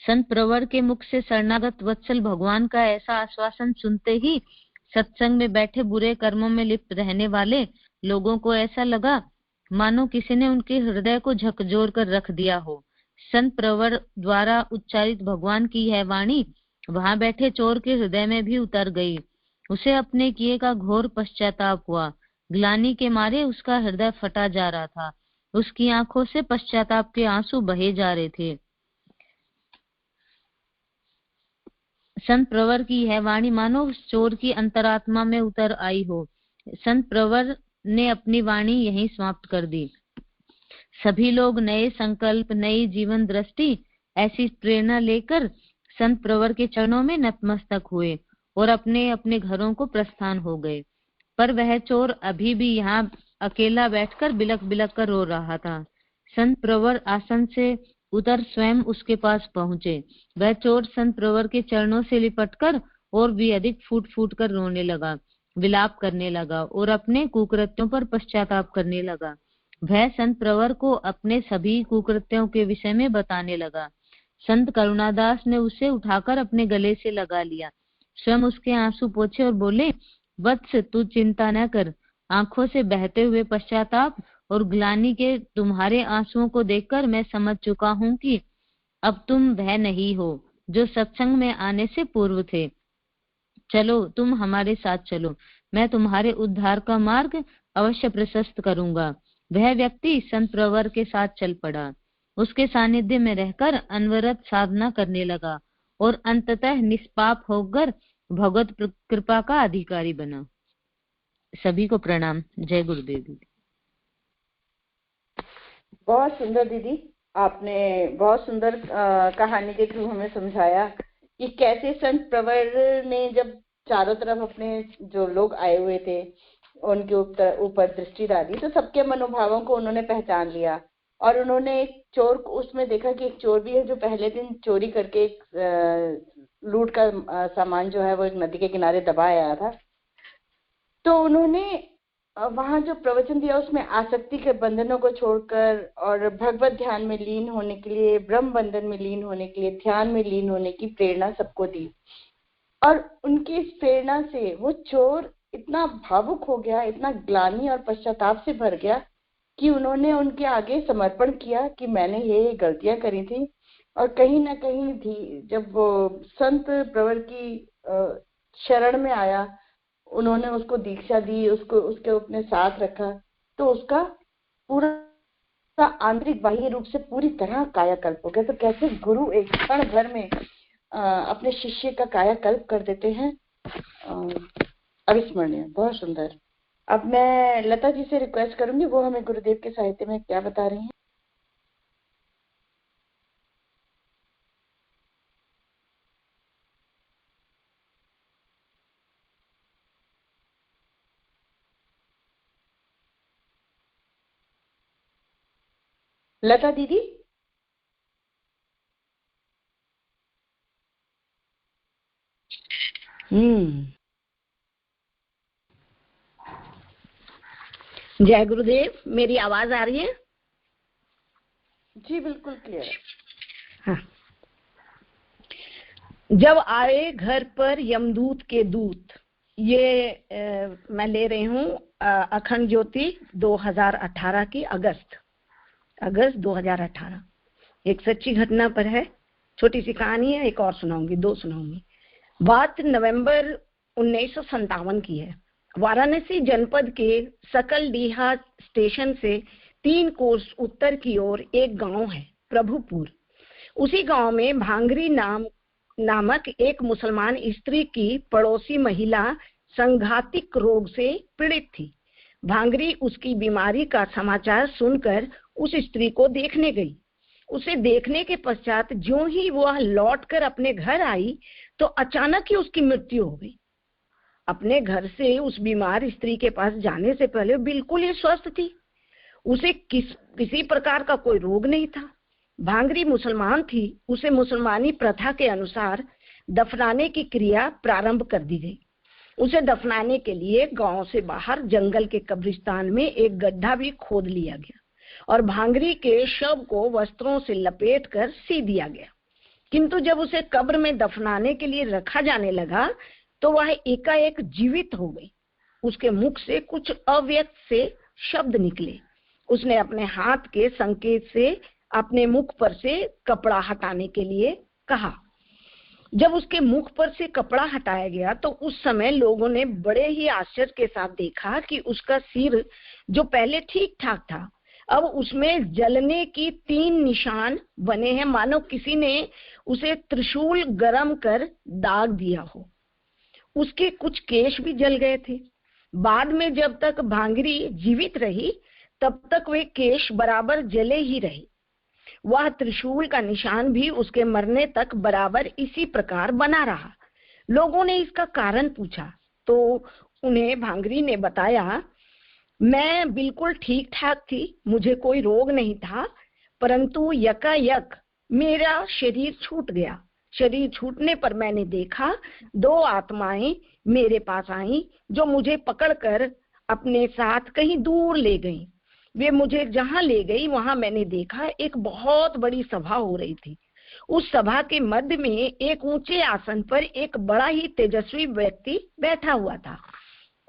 S4: संत प्रवर के मुख से शरणागत वत्सल भगवान का ऐसा आश्वासन सुनते ही सत्संग में बैठे बुरे कर्मों में लिप्त रहने वाले लोगों को ऐसा लगा मानो किसी ने उनके हृदय को झकझोर कर रख दिया हो। संत प्रवर द्वारा उच्चारित भगवान की यह वाणी वहां बैठे चोर के हृदय में भी उतर गई। उसे अपने किए का घोर पश्चाताप हुआ। ग्लानि के मारे उसका हृदय फटा जा रहा था। उसकी आंखों से पश्चाताप के आंसू बहे जा रहे थे। संत प्रवर की यह वाणी मानो उस चोर की अंतरात्मा में उतर आई हो। संत प्रवर ने अपनी वाणी यहीं समाप्त कर दी। सभी लोग नए संकल्प, नई जीवन दृष्टि, ऐसी प्रेरणा लेकर संत प्रवर के चरणों में नतमस्तक हुए और अपने अपने घरों को प्रस्थान हो गए। पर वह चोर अभी भी यहाँ अकेला बैठकर बिलक बिलक कर रो रहा था। संत प्रवर आसन से उतर स्वयं उसके पास पहुंचे। वह चोर संत प्रवर के चरणों से लिपटकर और भी अधिक फूट फूट कर रोने लगा, विलाप करने लगा और अपने कुकृत्यों पर पश्चाताप करने लगा। वह संत प्रवर को अपने सभी कुकृत्यों के विषय में बताने लगा। संत करुणादास ने उसे उठाकर अपने गले से लगा लिया, स्वयं उसके आंसू पोंछे और बोले, वत्स तू चिंता न कर। आंखों से बहते हुए पश्चाताप और ग्लानि के तुम्हारे आंसुओं को देखकर मैं समझ चुका हूँ कि अब तुम वह नहीं हो जो सत्संग में आने से पूर्व थे। चलो, तुम हमारे साथ चलो, मैं तुम्हारे उद्धार का मार्ग अवश्य प्रशस्त करूंगा। वह व्यक्ति संत प्रवर के साथ चल पड़ा। उसके सानिध्य में रहकर अनवरत साधना करने लगा और अंततः निष्पाप होकर भगवत कृपा का अधिकारी बना। सभी को प्रणाम। जय गुरुदेव दीदी।
S1: बहुत सुंदर दीदी, आपने बहुत सुंदर कहानी के थ्रू हमें समझाया कि कैसे संत प्रवर ने जब चारों तरफ अपने जो लोग आए हुए थे उनके ऊपर दृष्टि डाली तो सबके मनोभावों को उन्होंने पहचान लिया और उन्होंने एक चोर को उसमें देखा कि एक चोर भी है जो पहले दिन चोरी करके लूट का सामान जो है वो एक नदी के किनारे दबा आया था। तो उन्होंने वहां जो प्रवचन दिया उसमें आसक्ति के बंधनों को छोड़कर और भगवत ध्यान में लीन होने के लिए, ब्रह्म बंधन में लीन होने के लिए, ध्यान में लीन होने की प्रेरणा सबको दी। और उनकी इस प्रेरणा से वो चोर इतना भावुक हो गया, इतना ग्लानि और पश्चाताप से भर गया कि उन्होंने उनके आगे समर्पण किया कि मैंने ये गलतियां करी थी। और कहीं ना कहीं जब वो संत प्रवर की शरण में आया, उन्होंने उसको दीक्षा दी, उसके अपने साथ रखा, तो उसका पूरा आंतरिक बाह्य रूप से पूरी तरह कायाकल्प हो गया। तो कैसे गुरु एक क्षण भर में अपने शिष्य का कायाकल्प कर देते हैं, अविस्मरणीय, बहुत सुंदर। अब मैं लता जी से रिक्वेस्ट करूंगी, वो हमें गुरुदेव के साहित्य में क्या बता रही हैं। लता दीदी।
S5: जय गुरुदेव, मेरी आवाज आ रही है?
S1: जी बिल्कुल क्लियर।
S5: हाँ। जब आए घर पर यमदूत के दूत, ये मैं ले रही हूँ अखंड ज्योति 2018 की अगस्त 2018। एक सच्ची घटना पर है, छोटी सी कहानी है, एक और सुनाऊंगी, 2 सुनाऊंगी। बात नवंबर 1957 की है। वाराणसी जनपद के सकल डीहा स्टेशन से 3 कोस उत्तर की ओर एक गांव है, प्रभुपुर। उसी गांव में भांगरी नामक एक मुसलमान स्त्री की पड़ोसी महिला संघातिक रोग से पीड़ित थी। भांगरी उसकी बीमारी का समाचार सुनकर उस स्त्री को देखने गई उसे देखने के पश्चात ज्यों ही वह लौटकर अपने घर आई तो अचानक ही उसकी मृत्यु हो गई। अपने घर से उस बीमार स्त्री के पास जाने से पहले बिल्कुल ही स्वस्थ थी। उसे किसी प्रकार का कोई रोग नहीं था। भांगरी मुसलमान थी। उसे मुसलमानी प्रथा के अनुसार दफनाने की क्रिया प्रारंभ कर दी गई। उसे दफनाने के लिए गांव से बाहर जंगल के कब्रिस्तान में एक गड्ढा भी खोद लिया गया और भांगरी के शव को वस्त्रों से लपेटकर सी दिया गया। किंतु जब उसे कब्र में दफनाने के लिए रखा जाने लगा तो वह एकाएक जीवित हो गई। उसके मुख से कुछ अव्यक्त से शब्द निकले। उसने अपने हाथ के संकेत से अपने मुख पर से कपड़ा हटाने के लिए कहा। जब उसके मुख पर से कपड़ा हटाया गया तो उस समय लोगों ने बड़े ही आश्चर्य के साथ देखा कि उसका सिर जो पहले ठीक ठाक था, अब उसमें जलने की 3 निशान बने हैं, मानो किसी ने उसे त्रिशूल गरम कर दाग दिया हो। उसके कुछ केश भी जल गए थे। बाद में जब तक भांगरी जीवित रही तब तक वे केश बराबर जले ही रहे। वह त्रिशूल का निशान भी उसके मरने तक बराबर इसी प्रकार बना रहा। लोगों ने इसका कारण पूछा तो उन्हें भांगरी ने बताया, मैं बिल्कुल ठीक ठाक थी, मुझे कोई रोग नहीं था, परंतु यकायक मेरा शरीर छूट गया। शरीर छूटने पर मैंने देखा 2 आत्माएं मेरे पास आईं जो मुझे पकड़कर अपने साथ कहीं दूर ले गईं। वे मुझे जहां ले गई वहां मैंने देखा एक बहुत बड़ी सभा हो रही थी। उस सभा के मध्य में एक ऊंचे आसन पर एक बड़ा ही तेजस्वी व्यक्ति बैठा हुआ था।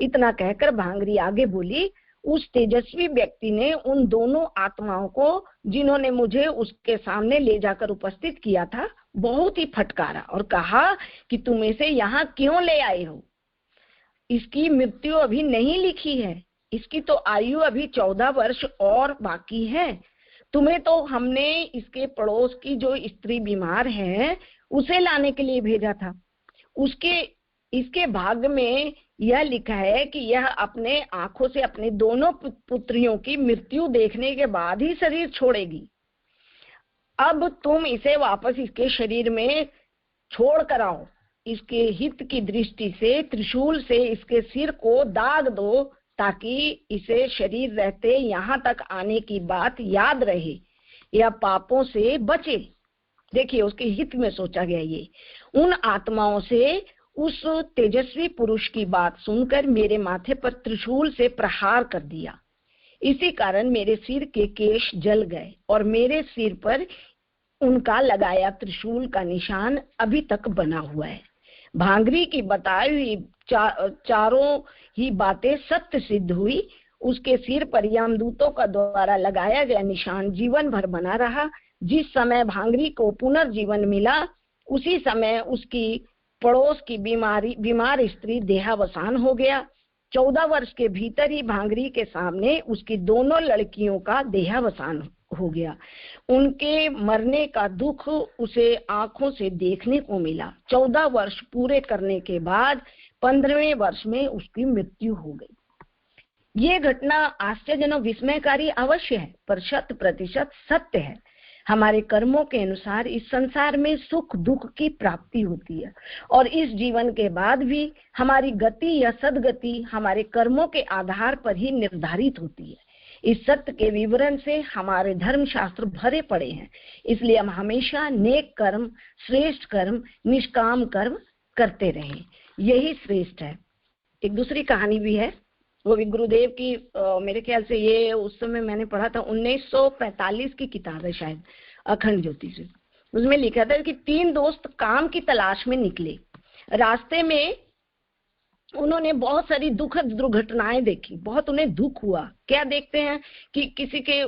S5: इतना कहकर भांगरी आगे बोली, उस तेजस्वी व्यक्ति ने उन दोनों आत्माओं को, जिन्होंने मुझे उसके सामने ले जाकर उपस्थित किया था, बहुत ही फटकारा और कहा कि तुम इसे यहाँ क्यों ले आए हो? इसकी मृत्यु अभी नहीं लिखी है, इसकी तो आयु अभी 14 वर्ष और बाकी है। तुम्हें तो हमने इसके पड़ोस की जो स्त्री बीमार है उसे लाने के लिए भेजा था। इसके भाग्य में यह लिखा है कि यह अपने आंखों से अपने दोनों पुत्रियों की मृत्यु देखने के बाद ही शरीर छोड़ेगी। अब तुम इसे वापस इसके शरीर में छोड़ कर आओ। इसके हित की दृष्टि से त्रिशूल से इसके सिर को दाग दो ताकि इसे शरीर रहते यहाँ तक आने की बात याद रहे, या पापों से बचे। देखिए उसके हित में सोचा गया। ये उन आत्माओं से उस तेजस्वी पुरुष की बात सुनकर मेरे माथे पर त्रिशूल से प्रहार कर दिया। इसी कारण मेरे सिर के केश जल गए और मेरे सिर पर उनका लगाया त्रिशूल का निशान अभी तक बना हुआ है। भांगरी की बताई हुई चारों ही बातें सत्य सिद्ध हुई। उसके सिर पर यमदूतों का द्वारा लगाया गया निशान जीवन भर बना रहा। जिस समय भांगरी को पुनर्जीवन मिला उसी समय उसकी पड़ोस की बीमार स्त्री देहावसान हो गया। 14 वर्ष के भीतर ही भांगरी के सामने उसकी दोनों लड़कियों का देहावसान हो गया। उनके मरने का दुख उसे आंखों से देखने को मिला। 14 वर्ष पूरे करने के बाद 15वें वर्ष में उसकी मृत्यु हो गई। ये घटना आश्चर्यजनक विस्मयकारी अवश्य है, पर 100% सत्य है। हमारे कर्मों के अनुसार इस संसार में सुख दुख की प्राप्ति होती है और इस जीवन के बाद भी हमारी गति या सदगति हमारे कर्मों के आधार पर ही निर्धारित होती है। इस सत्य के विवरण से हमारे धर्म शास्त्र भरे पड़े हैं। इसलिए हम हमेशा नेक कर्म, श्रेष्ठ कर्म, निष्काम कर्म करते रहें, यही श्रेष्ठ है। एक दूसरी कहानी भी है, वो भी गुरुदेव की मेरे ख्याल से ये उस समय मैंने पढ़ा था 1945 की किताब है शायद, अखंड ज्योति से। उसमें लिखा था कि 3 दोस्त काम की तलाश में निकले। रास्ते में उन्होंने बहुत सारी दुखद दुर्घटनाएं देखी, बहुत उन्हें दुख हुआ। क्या देखते हैं कि किसी के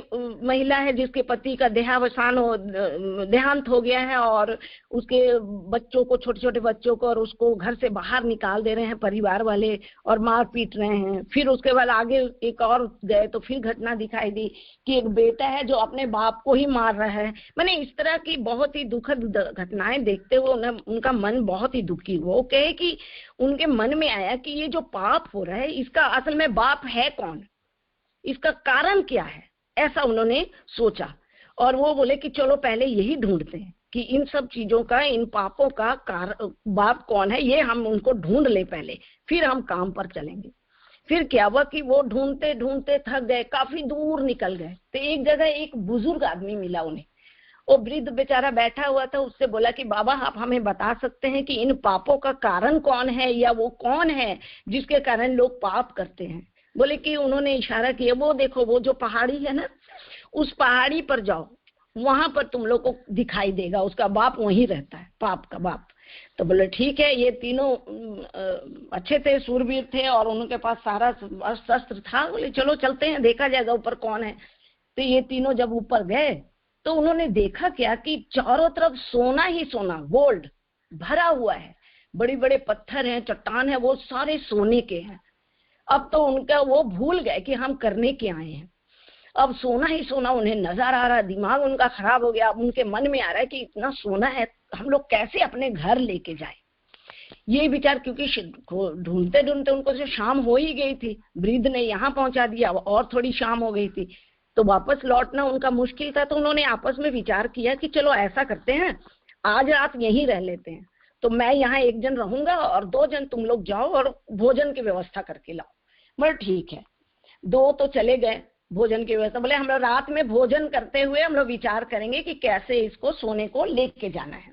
S5: महिला है जिसके पति का देहांत हो गया है और उसके बच्चों को, छोटे छोटे बच्चों को, और उसको घर से बाहर निकाल दे रहे हैं परिवार वाले और मार पीट रहे हैं। फिर उसके बाद आगे एक और गए तो फिर घटना दिखाई दी कि एक बेटा है जो अपने बाप को ही मार रहा है। मैंने इस तरह की बहुत ही दुखद घटनाएं देखते हुए उनका मन बहुत ही दुखी हुआ। वो कहे कि उनके मन में आया कि ये जो पाप हो रहा है इसका असल में बाप है कौन, इसका कारण क्या है, ऐसा उन्होंने सोचा। और वो बोले कि चलो पहले यही ढूंढते हैं कि इन सब चीजों का, इन पापों का बाप कौन है, ये हम उनको ढूंढ ले पहले, फिर हम काम पर चलेंगे। फिर क्या हुआ कि वो ढूंढते ढूंढते थक गए, काफी दूर निकल गए, तो एक जगह एक बुजुर्ग आदमी मिला उन्हें। वो वृद्ध बेचारा बैठा हुआ था, उससे बोला कि बाबा आप हमें बता सकते हैं कि इन पापों का कारण कौन है, या वो कौन है जिसके कारण लोग पाप करते हैं। बोले कि उन्होंने इशारा किया, वो देखो वो जो पहाड़ी है ना, उस पहाड़ी पर जाओ, वहां पर तुम लोग को दिखाई देगा, उसका बाप वहीं रहता है, पाप का बाप। तो बोले ठीक है। ये तीनों अच्छे थे, सूरवीर थे और उनके पास सारा शस्त्र था। बोले चलो चलते हैं, देखा जाएगा ऊपर कौन है। तो ये तीनों जब ऊपर गए तो उन्होंने देखा क्या कि चारों तरफ सोना ही सोना, गोल्ड भरा हुआ है, बड़े बड़े पत्थर हैं, चट्टान है, वो सारे सोने के हैं। अब तो उनका वो भूल गए कि हम करने के आए हैं, अब सोना ही सोना उन्हें नजर आ रहा है, दिमाग उनका खराब हो गया। अब उनके मन में आ रहा है कि इतना सोना है, हम लोग कैसे अपने घर लेके जाए। ये विचार, क्योंकि ढूंढते ढूंढते उनको से शाम हो ही गई थी, वृद्ध ने यहाँ पहुंचा दिया और थोड़ी शाम हो गई थी, तो वापस लौटना उनका मुश्किल था। तो उन्होंने आपस में विचार किया कि चलो ऐसा करते हैं, आज रात यहीं रह लेते हैं। तो मैं यहाँ एक जन रहूंगा और 2 जन तुम लोग जाओ और भोजन की व्यवस्था करके लाओ। बोले ठीक है। 2 तो चले गए भोजन की व्यवस्था। बोले हम लोग रात में भोजन करते हुए हम लोग विचार करेंगे कि कैसे इसको सोने को लेके जाना है।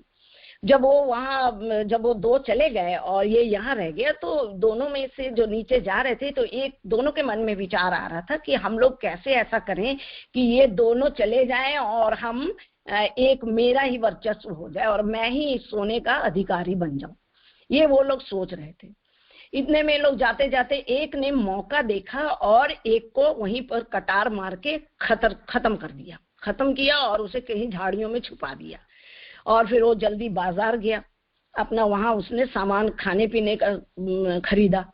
S5: जब वो 2 चले गए और ये यहाँ रह गया, तो दोनों में से जो नीचे जा रहे थे, तो दोनों के मन में विचार आ रहा था कि हम लोग कैसे ऐसा करें कि ये दोनों चले जाएं और हम एक मेरा ही वर्चस्व हो जाए और मैं ही इस सोने का अधिकारी बन जाऊं। ये वो लोग सोच रहे थे। इतने में लोग जाते जाते एक ने मौका देखा और एक को वहीं पर कटार मार के खत्म किया और उसे कहीं झाड़ियों में छुपा दिया। और फिर वो जल्दी बाजार गया, अपना वहां उसने सामान खाने पीने का खरीदा।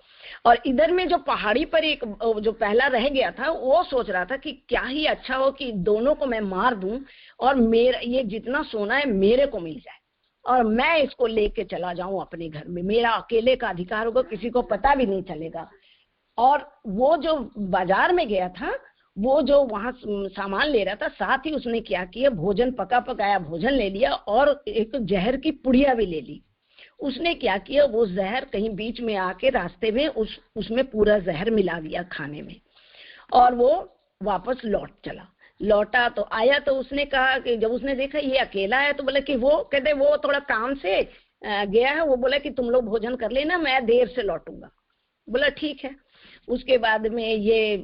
S5: और इधर में जो पहाड़ी पर एक जो पहला रह गया था, वो सोच रहा था कि क्या ही अच्छा हो कि दोनों को मैं मार दूं और मेरा ये जितना सोना है मेरे को मिल जाए और मैं इसको लेके चला जाऊं अपने घर में, मेरा अकेले का अधिकार होगा, किसी को पता भी नहीं चलेगा। और वो जो बाजार में गया था, वो जो वहां सामान ले रहा था, साथ ही उसने क्या किया, भोजन पकाया भोजन ले लिया और एक जहर की पुड़िया भी ले ली। उसने क्या किया, वो जहर कहीं बीच में आके रास्ते में उसमें पूरा जहर मिला दिया खाने में, और वो वापस लौटा तो आया। तो उसने कहा कि जब उसने देखा ये अकेला है, तो बोला कि वो कहते वो थोड़ा काम से गया है, वो बोला कि तुम लोग भोजन कर लेना, मैं देर से लौटूंगा। बोला ठीक है। उसके बाद में ये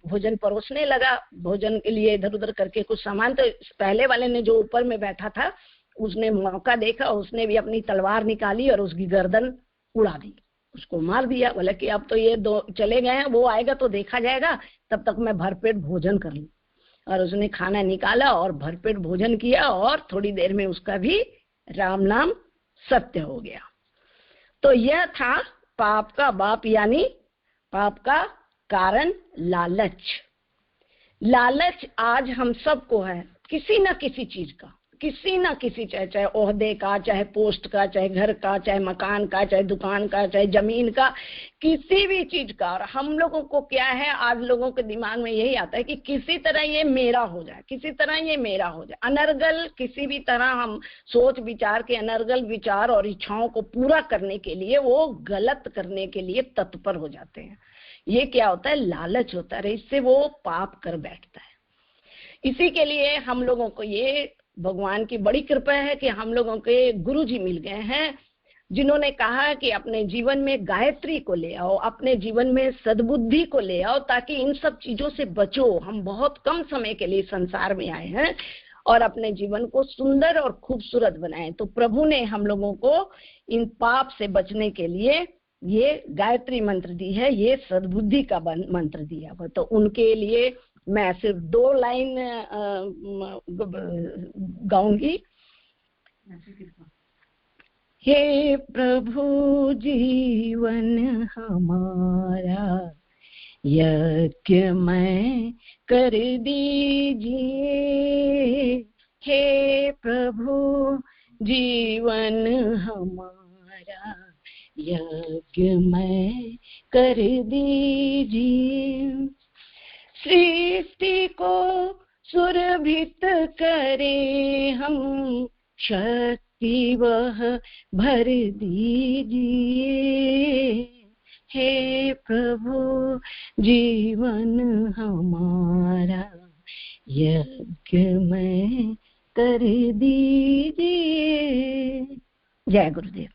S5: भोजन परोसने लगा, भोजन के लिए इधर उधर करके कुछ सामान। तो पहले वाले ने जो ऊपर में बैठा था, उसने मौका देखा, उसने भी अपनी तलवार निकाली और उसकी गर्दन उड़ा दी, उसको मार दिया। बोला कि अब तो ये 2 चले गए हैं, वो आएगा तो देखा जाएगा, तब तक मैं भरपेट भोजन कर लूं। और उसने खाना निकाला और भरपेट भोजन किया और थोड़ी देर में उसका भी राम नाम सत्य हो गया। तो यह था पाप का बाप, यानी पाप का कारण लालच आज हम सबको है, किसी न किसी चीज का, चाहे ओहदे का, चाहे पोस्ट का, चाहे घर का, चाहे मकान का, चाहे दुकान का, चाहे जमीन का, किसी भी चीज का। और हम लोगों को क्या है, आज लोगों के दिमाग में यही आता है कि किसी तरह ये मेरा हो जाए, किसी तरह ये मेरा हो जाए। अनर्गल किसी भी तरह हम सोच विचार के अनर्गल विचार और इच्छाओं को पूरा करने के लिए, वो गलत करने के लिए तत्पर हो जाते हैं। ये क्या होता है, लालच होता है, इससे वो पाप कर बैठता है। इसी के लिए हम लोगों को ये भगवान की बड़ी कृपा है कि हम लोगों के गुरु जी मिल गए हैं, जिन्होंने कहा कि अपने जीवन में गायत्री को ले आओ, अपने जीवन में सद्बुद्धि को ले आओ, ताकि इन सब चीजों से बचो। हम बहुत कम समय के लिए संसार में आए हैं और अपने जीवन को सुंदर और खूबसूरत बनाए। तो प्रभु ने हम लोगों को इन पाप से बचने के लिए ये गायत्री मंत्र दी है, ये सद्बुद्धि का मंत्र दिया हुआ। तो उनके लिए मैं सिर्फ 2 लाइन गाऊंगी। हे प्रभु जीवन हमारा यज्ञमय कर दीजिए, हे प्रभु जीवन हमारा यज्ञमय कर दीजिए। सृष्टि को सुरभित करे हम शक्ति वह भर दीजिए। हे प्रभु जीवन हमारा यज्ञ में कर दीजिए। जय गुरुदेव।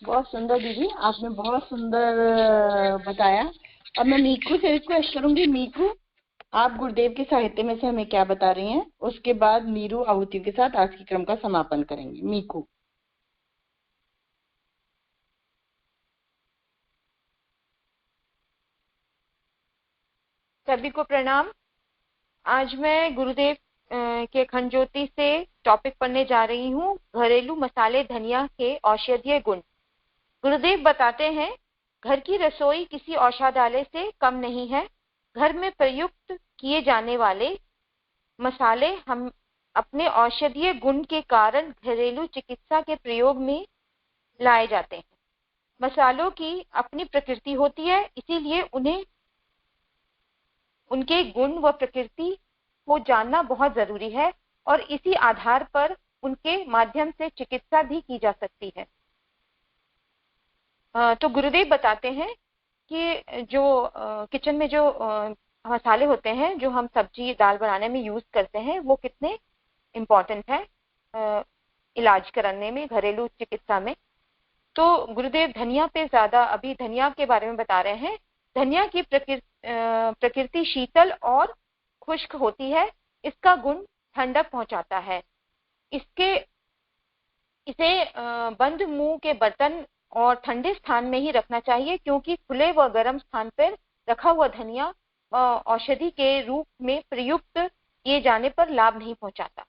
S1: बहुत सुंदर दीदी, आपने बहुत सुंदर बताया। अब मैं मीकू से रिक्वेस्ट करूंगी, मीकू आप गुरुदेव के साहित्य में से हमें क्या बता रही हैं, उसके बाद मीरू आहुति के साथ आज के क्रम का समापन करेंगे। मीकू।
S6: सभी को प्रणाम। आज मैं गुरुदेव के अखंड ज्योति से टॉपिक पढ़ने जा रही हूँ, घरेलू मसाले धनिया के औषधीय गुण। गुरुदेव बताते हैं, घर की रसोई किसी औषधालय से कम नहीं है। घर में प्रयुक्त किए जाने वाले मसाले हम अपने औषधीय गुण के कारण घरेलू चिकित्सा के प्रयोग में लाए जाते हैं। मसालों की अपनी प्रकृति होती है, इसीलिए उन्हें उनके गुण व प्रकृति को जानना बहुत जरूरी है और इसी आधार पर उनके माध्यम से चिकित्सा भी की जा सकती है। तो गुरुदेव बताते हैं कि जो किचन में जो मसाले होते हैं जो हम सब्जी दाल बनाने में यूज करते हैं वो कितने इम्पोर्टेंट है इलाज करने में, घरेलू चिकित्सा में। तो गुरुदेव धनिया पे ज्यादा अभी धनिया के बारे में बता रहे हैं। धनिया की प्रकृति शीतल और खुश्क होती है। इसका गुण ठंडक पहुंचाता है। इसे बंद मुंह के बर्तन और ठंडे स्थान में ही रखना चाहिए, क्योंकि खुले व गर्म स्थान पर रखा हुआ धनिया औषधि के रूप में प्रयुक्त किए जाने पर लाभ नहीं पहुंचाता।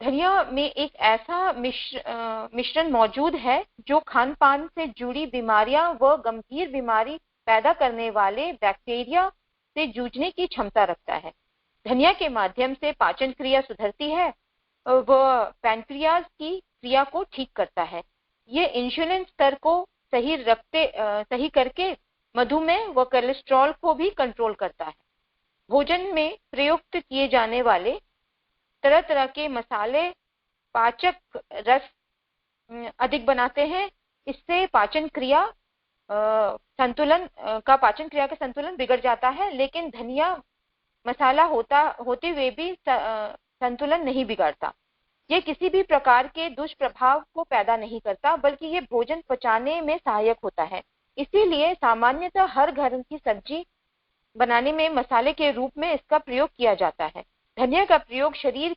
S6: धनिया में एक ऐसा मिश्रण मौजूद है जो खान पान से जुड़ी बीमारियां व गंभीर बीमारी पैदा करने वाले बैक्टीरिया से जूझने की क्षमता रखता है। धनिया के माध्यम से पाचन क्रिया सुधरती है व पैनक्रियाज की क्रिया को ठीक करता है। ये इंसुलिन स्तर को सही करके मधुमेह व कोलेस्ट्रॉल को भी कंट्रोल करता है। भोजन में प्रयुक्त किए जाने वाले तरह तरह के मसाले पाचक रस अधिक बनाते हैं। इससे पाचन क्रिया का संतुलन बिगड़ जाता है, लेकिन धनिया मसाला होते हुए भी संतुलन नहीं बिगाड़ता। ये किसी भी प्रकार के दुष्प्रभाव को पैदा नहीं करता, बल्कि ये भोजन पचाने में सहायक होता है। इसीलिए सामान्यतः हर घर की सब्जी बनाने में मसाले के रूप में इसका प्रयोग किया जाता है। धनिया का प्रयोग शरीर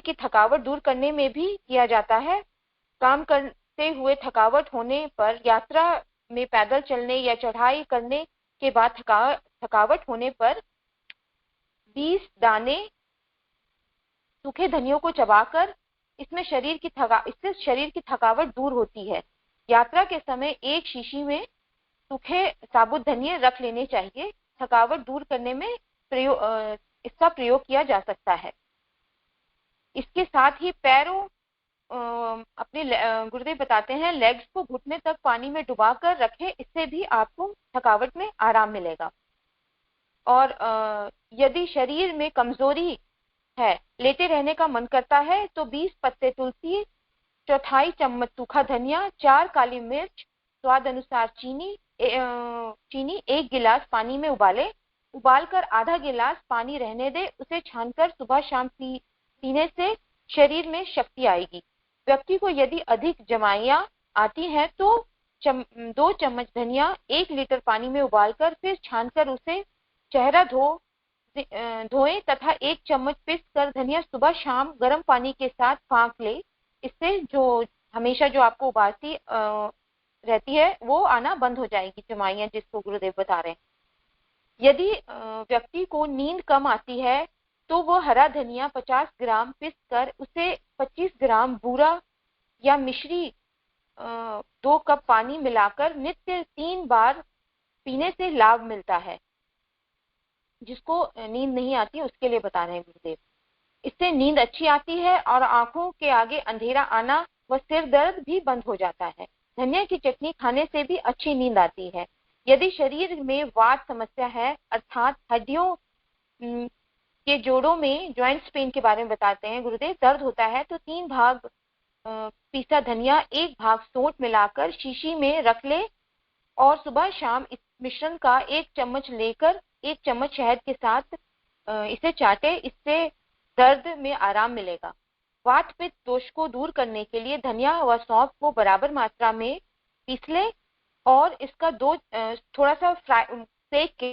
S6: की थकावट दूर करने में भी किया जाता है। काम करते हुए थकावट होने पर, यात्रा में पैदल चलने या चढ़ाई करने के बाद थकावट होने पर 20 दाने सूखे धनियों को चबाकर इससे शरीर की थकावट दूर होती है। यात्रा के समय एक शीशी में सूखे साबुत धनिये रख लेने चाहिए। थकावट दूर करने में इसका प्रयोग किया जा सकता है। इसके साथ ही पैरों अपने गुरुदेव बताते हैं लेग्स को घुटने तक पानी में डुबाकर रखें, इससे भी आपको थकावट में आराम मिलेगा। और यदि शरीर में कमजोरी है, लेटे रहने का मन करता है, तो 20 पत्ते तुलसी, 1/4 चम्मच सूखा धनिया, 4 काली मिर्च, स्वाद अनुसार चीनी 1 गिलास पानी में उबालकर आधा गिलास पानी रहने दे। उसे छानकर सुबह शाम पीने से शरीर में शक्ति आएगी। व्यक्ति को यदि अधिक जमाइयां आती हैं तो 2 चम्मच धनिया 1 लीटर पानी में उबालकर फिर छानकर उसे चेहरा धोएं तथा 1 चम्मच पीस कर धनिया सुबह शाम गर्म पानी के साथ फाँक ले। इससे हमेशा जो आपको उबासी रहती है वो आना बंद हो जाएगी, जमाइयां जिसको गुरुदेव बता रहे हैं। यदि व्यक्ति को नींद कम आती है तो वो हरा धनिया 50 ग्राम पीस कर उसे 25 ग्राम बूरा या मिश्री 2 कप पानी मिलाकर नित्य 3 बार पीने से लाभ मिलता है। जिसको नींद नहीं आती उसके लिए बता रहे हैं गुरुदेव। इससे नींद अच्छी आती है और आंखों के आगे अंधेरा आना व सिर दर्द भी बंद हो जाता है। धनिया की चटनी खाने से भी अच्छी नींद आती है। यदि शरीर में वात समस्या है अर्थात हड्डियों के जोड़ों में जॉइंट्स पेन के बारे में बताते हैं गुरुदेव, दर्द होता है तो 3 भाग पीसा धनिया 1 भाग सोंठ मिलाकर शीशी में रख ले और सुबह शाम इस मिश्रण का 1 चम्मच लेकर 1 चम्मच शहद के साथ इसे चाटे, इससे दर्द में आराम मिलेगा। वात पित्त दोष को दूर करने के लिए धनिया व सौंफ को बराबर मात्रा में पीस ले और इसका थोड़ा सा सेक के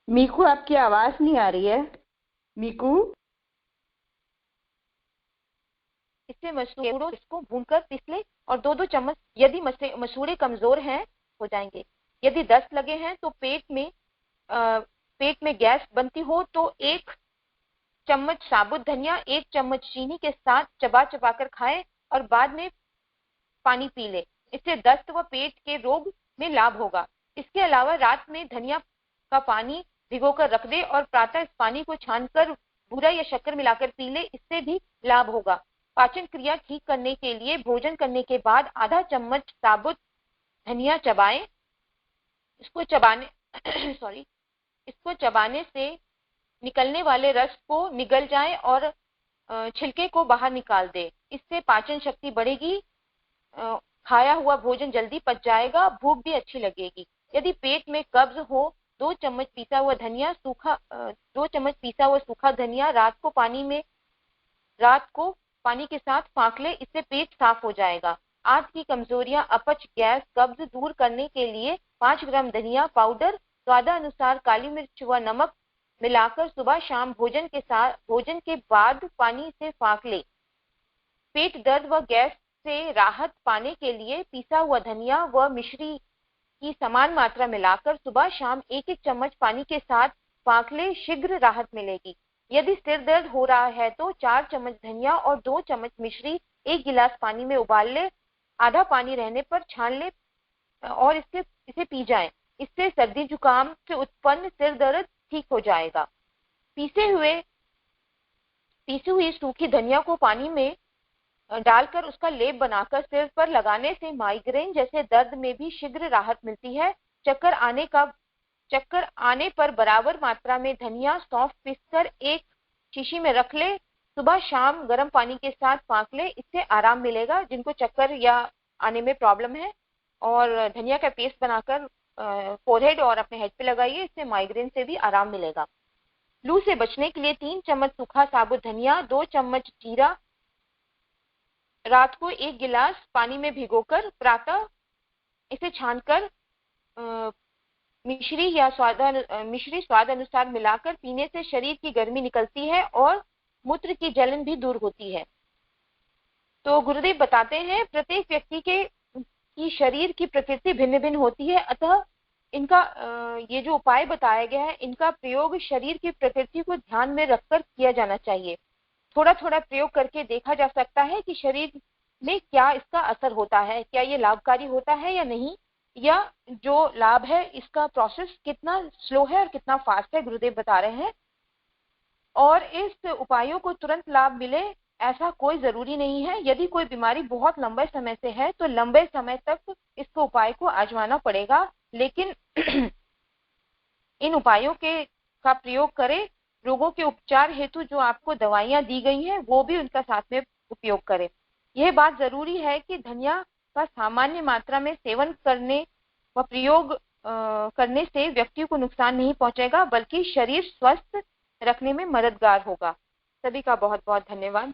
S1: मीकू, आपकी आवाज नहीं आ रही है। मीकू,
S6: इससे मसूड़ों इसको भूनकर पीस ले और 2-2 चम्मच। यदि मसूड़े कमजोर हैं हो जाएंगे। यदि दस्त लगे हैं तो पेट में गैस बनती हो तो 1 चम्मच साबुत धनिया 1 चम्मच चीनी के साथ चबा चबा कर खाएं और बाद में पानी पी ले। इससे दस्त व पेट के रोग में लाभ होगा। इसके अलावा रात में धनिया का पानी भिगोकर रख दे और प्रातः इस पानी को छानकर बूरा या शक्कर मिलाकर पी ले, इससे भी लाभ होगा। पाचन क्रिया ठीक करने के लिए भोजन करने के बाद आधा चम्मच साबुत धनिया चबाएं। इसको चबाने से निकलने वाले रस को निगल जाए और छिलके को बाहर निकाल दे। इससे पाचन शक्ति बढ़ेगी, खाया हुआ भोजन जल्दी पच जाएगा, भूख भी अच्छी लगेगी। यदि पेट में कब्ज हो 2 चम्मच पीसा हुआ सूखा धनिया रात को पानी के साथ फाँक ले, इससे पेट साफ हो जाएगा। आज की कमजोरियां, अपच, गैस, कब्ज दूर करने के लिए 5 ग्राम धनिया पाउडर स्वादानुसार काली मिर्च व नमक मिलाकर सुबह शाम भोजन के बाद पानी से फाँक ले। पेट दर्द व गैस से राहत पाने के लिए पीसा हुआ धनिया व मिश्री की समान मात्रा मिलाकर सुबह शाम 1-1 चम्मच पानी के साथ फाँक ले, शीघ्र राहत मिलेगी। यदि सिर दर्द हो रहा है तो 4 चम्मच धनिया और 2 चम्मच मिश्री 1 गिलास पानी में उबाल ले, आधा पानी रहने पर छान ले और इसे पी जाएं। इससे सर्दी जुकाम से उत्पन्न सिर दर्द ठीक हो जाएगा। पीसी हुई सूखी धनिया को पानी में डालकर उसका लेप बनाकर सिर पर लगाने से माइग्रेन जैसे दर्द में भी शीघ्र राहत मिलती है। चक्कर आने पर बराबर मात्रा में धनिया सौंफ पीसकर 1 शीशी में रख ले, सुबह शाम गर्म पानी के साथ फाँक ले, इससे आराम मिलेगा। जिनको चक्कर या आने में प्रॉब्लम है और धनिया का पेस्ट बनाकर फोरहेड और अपने हेड पे लगाइए, इससे माइग्रेन से भी आराम मिलेगा। लू से बचने के लिए 3 चम्मच सूखा साबुत धनिया, 2 चम्मच जीरा रात को 1 गिलास पानी में भिगोकर प्रातः इसे छानकर मिश्री स्वाद अनुसार मिलाकर पीने से शरीर की गर्मी निकलती है और मूत्र की जलन भी दूर होती है। तो गुरुदेव बताते हैं प्रत्येक व्यक्ति की शरीर की प्रकृति भिन्न भिन्न होती है, अतः इनका ये जो उपाय बताया गया है इनका प्रयोग शरीर की प्रकृति को ध्यान में रखकर किया जाना चाहिए। थोड़ा थोड़ा प्रयोग करके देखा जा सकता है कि शरीर में क्या इसका असर होता है, क्या ये लाभकारी होता है या नहीं, या जो लाभ है इसका प्रोसेस कितना स्लो है और कितना फास्ट है, गुरुदेव बता रहे हैं। और इस उपायों को तुरंत लाभ मिले ऐसा कोई जरूरी नहीं है। यदि कोई बीमारी बहुत लंबे समय से है तो लंबे समय तक इसको उपाय को आजमाना पड़ेगा, लेकिन इन उपायों का प्रयोग करें। रोगों के उपचार हेतु जो आपको दवाइयां दी गई हैं वो भी उनका साथ में उपयोग करें। यह बात जरूरी है कि धनिया का सामान्य मात्रा में सेवन करने व प्रयोग करने से व्यक्ति को नुकसान नहीं पहुंचेगा बल्कि शरीर स्वस्थ रखने में मददगार होगा। सभी का बहुत बहुत धन्यवाद।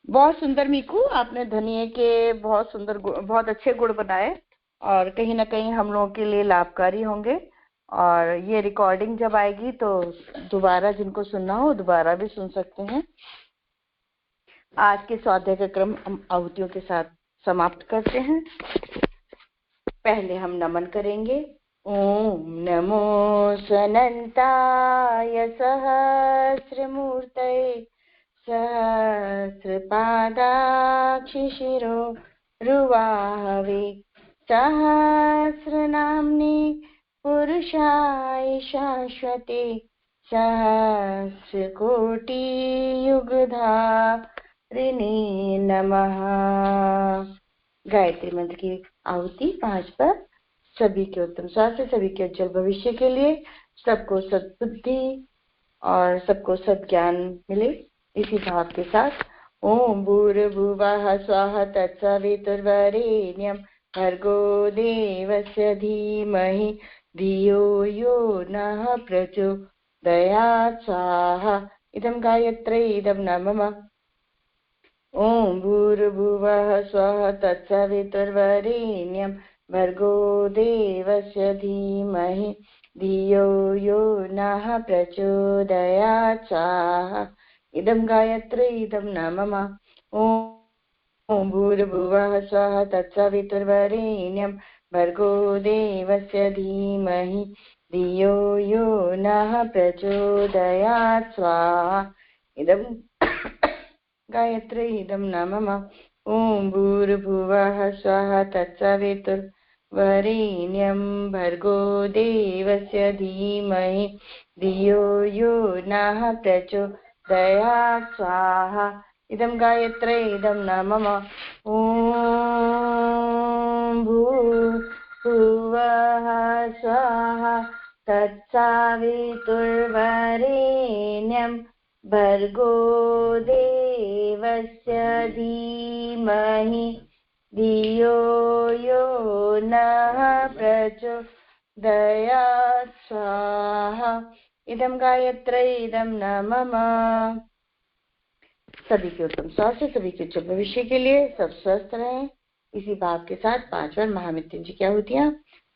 S1: बहुत सुंदर मीकू, आपने धनिया के बहुत अच्छे गुण बनाए और कहीं ना कहीं हम लोगों के लिए लाभकारी होंगे। और ये रिकॉर्डिंग जब आएगी तो दोबारा जिनको सुनना हो दोबारा भी सुन सकते हैं। आज के स्वाध्याय का क्रम हम आहुतियों के साथ समाप्त करते हैं। पहले हम नमन करेंगे। ओम नमो सनंताय सहस्रमूर्तये सहस्रपादाक्षिशिरो रुवाहवे सहस्रनाम्नि पुरुषाय शाश्वते सहस्रकोटियुगधारिणे नमः। गायत्री मंत्र की आहुति 5 पर। सभी के उत्तम स्वास्थ्य, सभी के उज्जवल भविष्य के लिए, सबको सद्बुद्धि और सबको सद्ज्ञान मिले, इसी भाव के साथ ओम भूर्भुवः स्वः तत्सवितुर्वरेण्यं भर्गो देवस्य धीमहि धियो यो नः प्रचोदयात् स्वाहा। इदं गायत्री इदं नमः। ओम भूर्भुवः स्वः तत्सवितुर्वरेण्यं भर्गो देवस्य धीमहि धियो यो नः प्रचोदयात् स्वाहा। इदं गायत्री इदं नमः। ओम भूर्भुवः स्वः तत्सवितुर्वरेण्यं भर्गो देवस्य धीमहि धियो यो नः प्रचोदयात् स्वाहा। इदं गायत्री इदं नमः। ओम भूर्भुवः स्वः तत्सवितुर्वरेण्यं भर्गो देवस्य धीमहि धियो यो नः प्रचोदयात् स्वाहा। इदं गायत्री इदं नमः। ओम भूर्भुवः स्वः तत्सवितुर्वरेण्यं भर्गो देवस्य धीमहि धियो यो नः प्रचोदयात् स्वाहा। इदं गायत्री इदं नमः। सभी के उत्तम स्वास्थ्य, सभी के उज्जवल भविष्य के लिए, सब स्वस्थ रहें, इसी भाव के साथ 5 बार महामृत्युंजय की आहुतियां।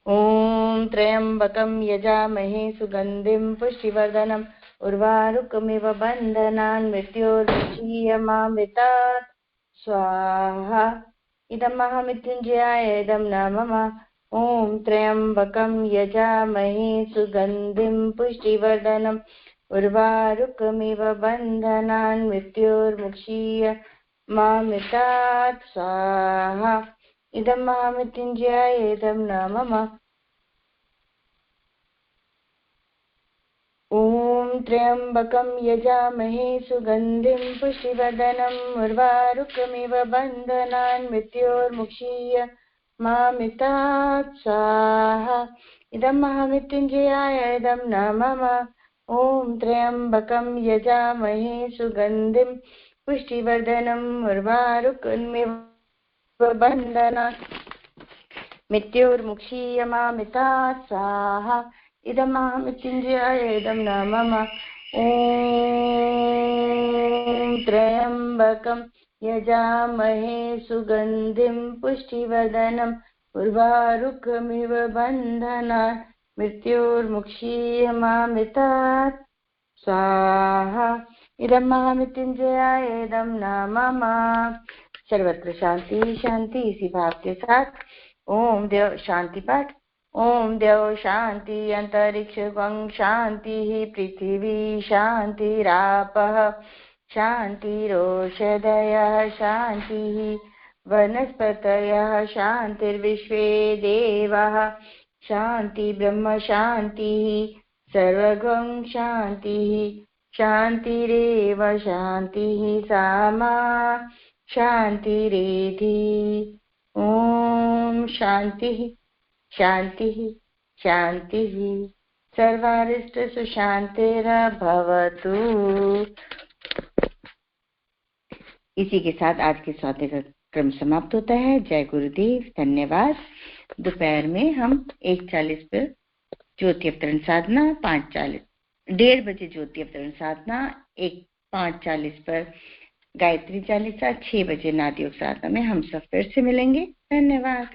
S1: ओम त्र्यंबकं यजामहे सुगंधिं पुष्टिवर्धनम् उर्वारुकमिव बन्धनान् मृत्योर्मुक्षीयमामृतात् स्वाहा। इदं महामृत्युंजयाय इदं नमः। ओम त्र्यंबकं यजामहे सुगंधिं पुष्टिवर्धनम् उर्वारुकमिव बन्धनान् मृत्योर्मुक्षीयमामृतात् स्वाहा। इदं महामृत्युंजयाय इदं नमः। ओम त्र्यंबकं यजामहे सुगंधिं पुष्टिवर्धनम् उर्वारुकमिव बन्धनान् मृत्योर्मुक्षीयमामृतात् स्वाहा। इदं महामृत्युंजयाय इदं नमः। ओम त्र्यंबकं यजामहे सुगंधिं पुष्टिवर्धनम् उर्वारुकमिव बन्धनान् मृत्योर्मुक्षीयमामृतात् स्वाहा। इदं महामृत्युंजयाय इदं नमः। ओम त्र्यंबकं यजामहे सुगंधिं पुष्टिवर्धनम् उर्वारुकमिव बन्धनान् मृत्योर्मुक्षीयमामृतात् स्वाहा। इदं महामृत्युंजयाय इदं नमः। सर्वत्र शांति शांति, इसी भाव के साथ ओम देव शांति पाठ। ओम देव शांति अंतरिक्षं शांति पृथिवी शांतिरापः शांतिरोषधयः शांतिः वनस्पतयः शांतिर्विश्वे देवाः शांति ब्रह्म शांतिः सर्वगं शांतिः शांतिरेव शांतिः सामा शांतिरेधि। ओम शांतिः शांतिः शांतिः सर्वारिष्ट सुशांतिर्भवतु। इसी के साथ आज के स्वाध्याय का क्रम समाप्त होता है। जय गुरुदेव, धन्यवाद। दोपहर में हम 1:40 पर ज्योति अवतरण साधना, 1:30 बजे ज्योति अवतरण साधना, 5:40 पर गायत्री चालीसा, 6 बजे नाद योग साधना में हम सब फिर से मिलेंगे। धन्यवाद।